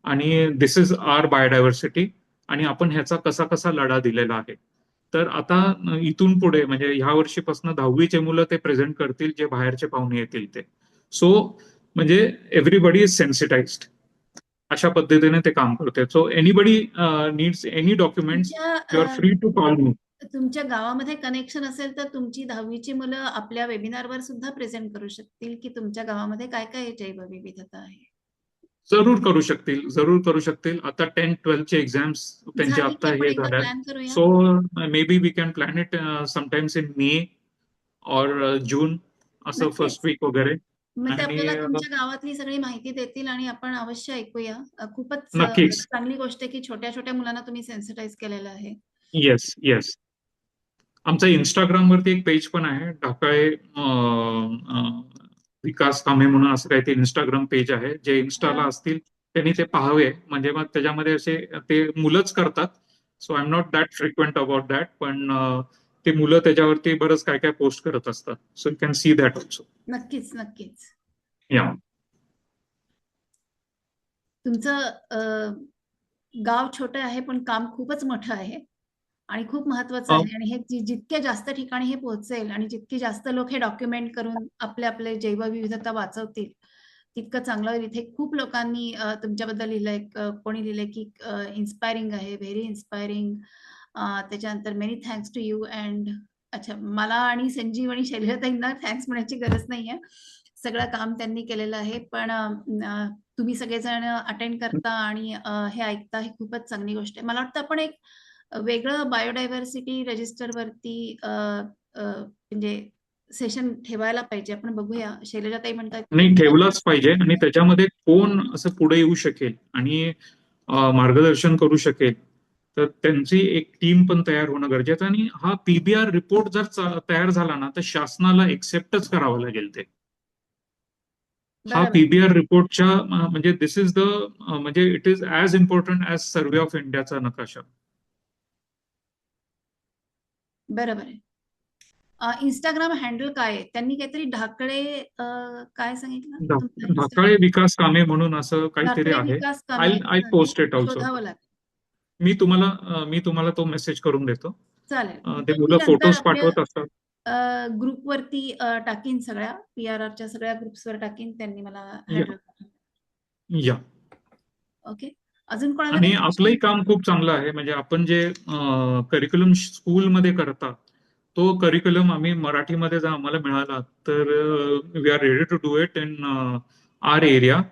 आणि दिस इज आर बायोडायव्हर्सिटी आणि आपण ह्याचा कसा कसा लढा दिलेला आहे. तर आता इथून पुढे म्हणजे ह्या वर्षीपासून 10वीचे मुलं ते प्रेझेंट करतील जे बाहेरचे पाहुणे येतील ते. सो म्हणजे एव्हरीबडी इज सेन्सिटाइज्ड. अशा पद्धतीने ते काम करते. So anybody needs any documents, you are free to call me.
तुमच्या गावामध्ये कनेक्शन असेल तर तुमची 10वीची मुलं आपल्या वेबिनारवर सुद्धा प्रेझेंट करू शकतील की तुमच्या गावामध्ये काय काय जैवविविधता आहे.
जरूर करू शकतील. आता 10th-12th चे एक्झाम्स त्यांचे
झाली की
आता
आपण
हे
एकदा
झाल्या.
प्लॅन करूया.
So maybe we can plan it sometimes in May और जून, असं
नक्कीच.
फर्स्ट वीक वगैरे.
मग ते आपल्याला
आणि
तुमच्या गावातली सगळी माहिती देतील आणि आपण अवश्य ऐकूया. खूपच
नक्कीच.
चांगली गोष्ट आहे की छोट्या-छोट्या मुलांना तुम्ही सेन्सिटाईज केलेलं आहे.
Yes, yes. आमचं Instagram वरती एक पेज पण आहे. ढाकळे विकास कामे म्हणून असं काहीतरी Instagram पेज आहे. जे इन्स्टाला असतील त्यांनी ते पाहावे. म्हणजे मग त्याच्यामध्ये असे ते मुलंच करतात. So I am not that frequent about that. पण ते मुलं त्याच्यावरती बरंच काय काय पोस्ट करत असतात. So you can see that also.
नक्कीच, नक्कीच.
या.
तुमचं गाव छोटं आहे पण काम खूपच मोठं आहे आणि खूप महत्वाचं आहे आणि हे जितके जास्त ठिकाणी हे पोहोचेल आणि जितके जास्त लोक हे डॉक्युमेंट करून आपले आपले जैवविविधता वाचवतील तितकं चांगलं होईल. इथे खूप लोकांनी तुमच्याबद्दल लिहिलंय. कोणी लिहिलंय की इन्स्पायरिंग आहे, व्हेरी इन्स्पायरिंग. त्याच्यानंतर many thanks to you and अच्छा, मला आणि संजीव आणि शैलजाताईंना थँक्स म्हणायची गरज नाहीये. सगळं काम त्यांनी केलेलं आहे. पण तुम्ही सगळेजण अटेंड करता आणि हे ऐकता, ही खूपच चांगली गोष्ट आहे. मला वाटतं आपण एक वेगळं बायोडायव्हर्सिटी रजिस्टरवरती म्हणजे सेशन ठेवायला पाहिजे. आपण बघूया. शैलजाताई म्हणतात की
नाही, ठेवलाच पाहिजे आणि त्याच्यामध्ये कोण असं पुढे येऊ शकेल आणि मार्गदर्शन करू शकेल, तर त्यांची एक टीम पण तयार होणं गरजेचं आहे. आणि हा पीबीआर रिपोर्ट जर तयार झाला ना, तर शासनाला एक्सेप्टच करावं लागेल ते. हा
बरोबर,
पीबीआर रिपोर्टच्या म्हणजे दिस इज द म्हणजे it is as important as survey of इंडियाचा नकाशा.
बरोबर आहे. Instagram हँडल काय आहे? त्यांनी काहीतरी ढाकळे काय सांगितलं? तुमचं
ढाकाळे
Instagram
विकास कामे म्हणून असं काहीतरी
ढाकळे
आहे.
विकास
आय
कामे
आय पोस्ट इट ऑल्सो.
शोधावं लागेल.
मी तुम्हाला तो मेसेज करून देतो.
चालेल.
ते
मी
मुलं
नंतर
फोटोज
आपल्या
पाठवत असतात.
ग्रुपवरती टाकीन सगळ्या PRRच्या सगळ्या ग्रुप्सवर टाकीन. त्यांनी मला
या
हँडल
या
ओके. अजून कोणाला
आणि
काही प्रश्न
आपलंही
आहे?
काम खूप चांगलं आहे. म्हणजे आपण जे करिक्युलम स्कूलमध्ये करता, तो करिक्युलम आम्ही मराठीमध्ये जर आम्हाला मिळाला तर we are ready to do it in our area,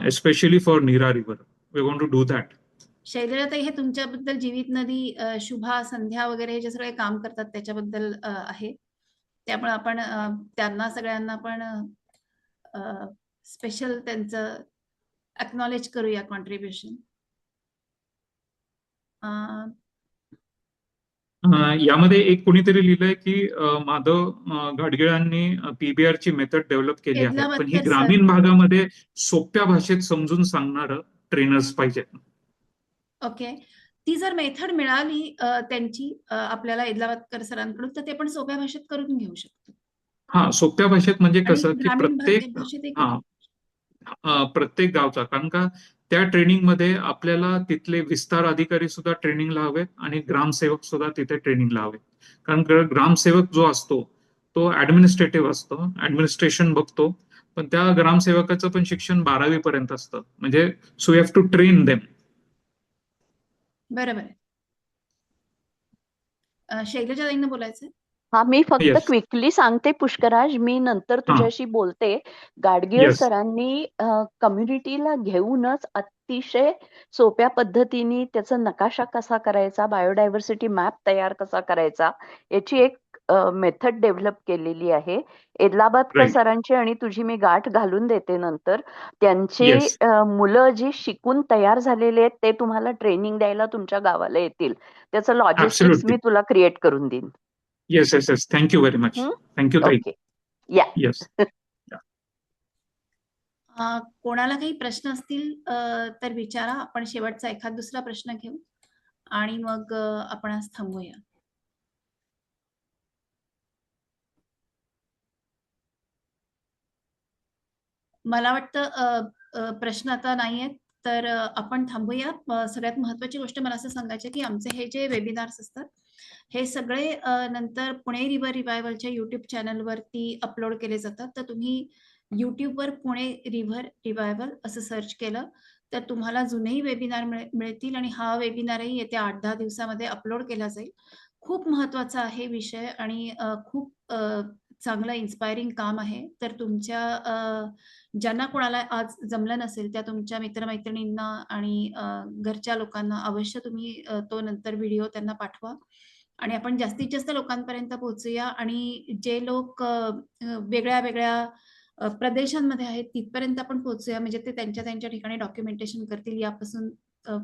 especially for Nira river. We want to do that.
शैलजाताई हे तुमच्याबद्दल जीवित नदी, शुभा, संध्या वगैरे हे जे सगळे काम करतात त्याच्याबद्दल आहे. त्यामुळे आपण त्यांना सगळ्यांना पण स्पेशल त्यांचं अॅक्नॉलेज करूया कॉन्ट्रीब्युशन.
यामध्ये एक कोणीतरी लिहिलंय की माधव घाडगेळांनी पीबीआर ची मेथड डेव्हलप केली आहे, पण ही
एदलाबादकर सर.
ग्रामीण भागामध्ये सोप्या भाषेत समजून सांगणारं ट्रेनर्स पाहिजेत.
ओके. ती जर मेथड मिळाली त्यांची आपल्याला एदलाबादकर सरांकडून, तर ते पण सोप्या भाषेत करून घेऊ शकतो
हा, सोप्या भाषेत म्हणजे
आणि
कसं की
ग्रामीण भाषेतही करू.
प्रत्येक गावचा, कारण का त्या ट्रेनिंगमध्ये आपल्याला तिथले विस्तार अधिकारी सुद्धा ट्रेनिंगला हवेत आणि ग्रामसेवक सुद्धा तिथे ट्रेनिंगला हवेत. कारण ग्रामसेवक जो असतो तो ऍडमिनिस्ट्रेटिव्ह असतो, ऍडमिनिस्ट्रेशन बघतो, पण त्या ग्रामसेवकाचं पण शिक्षण 12वी पर्यंत असतं. म्हणजे so you have to train them.
बरोबर आहे. शैलजाताईंना बोलायचंय.
हा, मी फक्त
येस,
क्विकली सांगते पुष्कराज, मी नंतर
हा,
तुझ्याशी बोलते. गाडगीळ
येस,
सरांनी कम्युनिटीला घेऊनच अतिशय सोप्या पद्धतीने त्याचा नकाशा कसा करायचा, बायोडायव्हर्सिटी मॅप तयार कसा करायचा याची एक मेथड डेव्हलप केलेली आहे. एदलाबादकर
राईट,
सरांची आणि तुझी मी गाठ घालून देते नंतर. त्यांचे
येस,
मुलं जी शिकून तयार झालेले आहेत ते तुम्हाला ट्रेनिंग द्यायला तुमच्या गावाला येतील. त्याचं लॉजिस्टिक्स
ऍब्सोल्युटली.
मी तुला क्रिएट करून देईन.
Yes yes yes, thank you very much. Thank you ताई.
ओके, या.
येस.
कोणाला काही प्रश्न असतील तर विचारा. आपण शेवटचा एखाद दुसरा प्रश्न घेऊ आणि मग आपण आज थांबूया. मला वाटतं प्रश्न आता नाही आहेत, तर आपण थांबूया. सगळ्यात महत्त्वाची गोष्ट मला असं सांगायचं की आमचे हे जे वेबिनार्स असतात हे सगळे नंतर पुणे रिव्हर रिवायवलच्या YouTube चॅनलवरती अपलोड केले जातात. तर तुम्ही YouTubeवर पुणे रिव्हर रिवायवल असं सर्च केलं तर तुम्हाला जुनेही वेबिनार मिळतील आणि हा वेबिनारही येत्या 8-10 दिवसामध्ये अपलोड केला जाईल. खूप महत्त्वाचा आहे विषय आणि खूप चांगलं इन्स्पायरिंग काम आहे. तर तुमच्या ज्यांना कोणाला आज जमलं नसेल त्या तुमच्या मित्रमैत्रिणींना आणि घरच्या लोकांना अवश्य तुम्ही तो नंतर व्हिडिओ त्यांना पाठवा आणि आपण जास्तीत जास्त लोकांपर्यंत पोहोचूया आणि जे लोक वेगळ्या वेगळ्या प्रदेशांमध्ये आहेत तिथपर्यंत आपण पोहोचूया, म्हणजे ते त्यांच्या त्यांच्या ठिकाणी डॉक्युमेंटेशन करतील, यापासून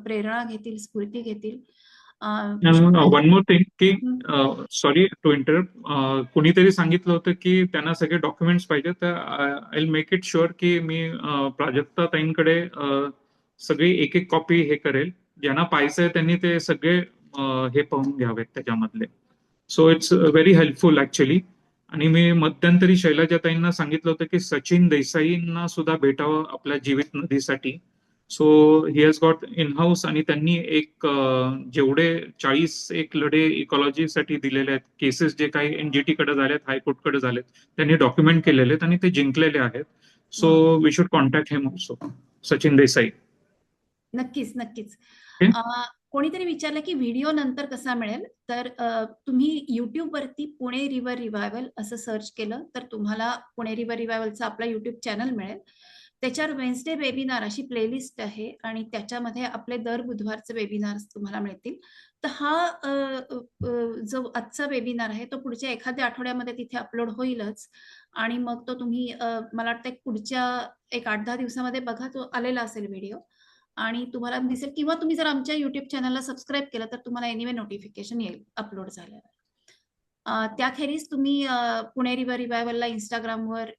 प्रेरणा घेतील, स्फूर्ती घेतील.
वन मोर थिंग की
हं.
सॉरी टू इंटरप्ट, कुणीतरी सांगितलं होतं की त्यांना सगळे डॉक्युमेंट्स पाहिजे, तर आय मेक इट शुअर की मी प्राजक्ता ताईंकडे सगळी एक एक कॉपी हे करेल. ज्यांना पाहायचंय त्यांनी ते सगळे हे पाहून घ्यावेत त्याच्यामधले. So it's very helpful actually. आणि मी मध्यंतरी शैलजा ताईंना सांगितलं होतं की सचिन देसाईंना सुद्धा भेटावं आपल्या जीवित नदीसाठी. So he has got in house, आणि त्यांनी एक जेवढे 40 एक लढे इकॉलॉजीसाठी दिलेले आहेत, केसेस जे काही एनजीटी कडे झालेत, हायकोर्टकडे झालेत, त्यांनी डॉक्युमेंट केलेले आहेत आणि ते जिंकलेले आहेत. So we should contact him also, Sachin Desai.
नक्कीच नक्कीच.
Okay.
कोणीतरी विचारलं की व्हिडिओ नंतर कसा मिळेल, तर तुम्ही YouTube वरती पुणे रिव्हर रिव्हायवल असं सर्च केलं तर तुम्हाला पुणे रिव्हर रिव्हायवलचा आपला YouTube चॅनल मिळेल. त्याच्यावर वेन्सडे वेबिनार अशी प्लेलिस्ट आहे आणि त्याच्यामध्ये आपले दर बुधवारचे वेबिनार्स तुम्हाला मिळतील. तर हा जो आजचा वेबिनार आहे तो पुढच्या एखाद्या आठवड्यामध्ये तिथे अपलोड होईलच, आणि मग तो तुम्ही मला वाटतं पुढच्या एक 8-10 दिवसामध्ये बघा, तो आलेला असेल व्हिडिओ आणि तुम्हाला दिसेल, किंवा तुम्ही जर आमच्या YouTube चॅनलला सबस्क्राईब केलं तर तुम्हाला एनिवे नोटिफिकेशन येईल अपलोड झाल्यावर. त्याखेरीज तुम्ही पुणे रिव्हर रिव्हायवलला Instagramवर,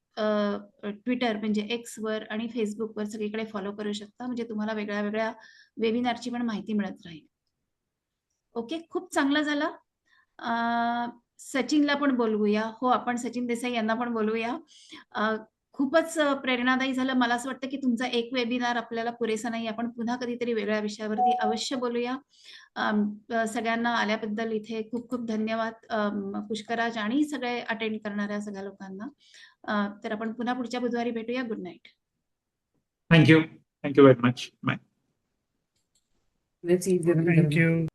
ट्विटर म्हणजे Xवर आणि फेसबुकवर सगळीकडे फॉलो करू शकता, म्हणजे तुम्हाला वेगळ्या वेगळ्या वेबिनारची पण माहिती मिळत राहील. ओके, खूप चांगलं झालं. सचिनला पण बोलवूया. हो, आपण सचिन देसाई यांना पण बोलवूया. खूपच प्रेरणादायी झालं. मला असं वाटतं की तुमचा एक वेबिनार आपल्याला पुरेसा नाही. आपण पुन्हा कधीतरी वेगळ्या विषयावरती अवश्य बोलूया. सगळ्यांना आल्याबद्दल इथे खूप खूप धन्यवाद, पुष्कराज आणि सगळे अटेंड करणाऱ्या सगळ्या लोकांना. तर आपण पुन्हा पुढच्या बुधवारी भेटूया. Good night.
Thank you very much. Bye.
Thank you.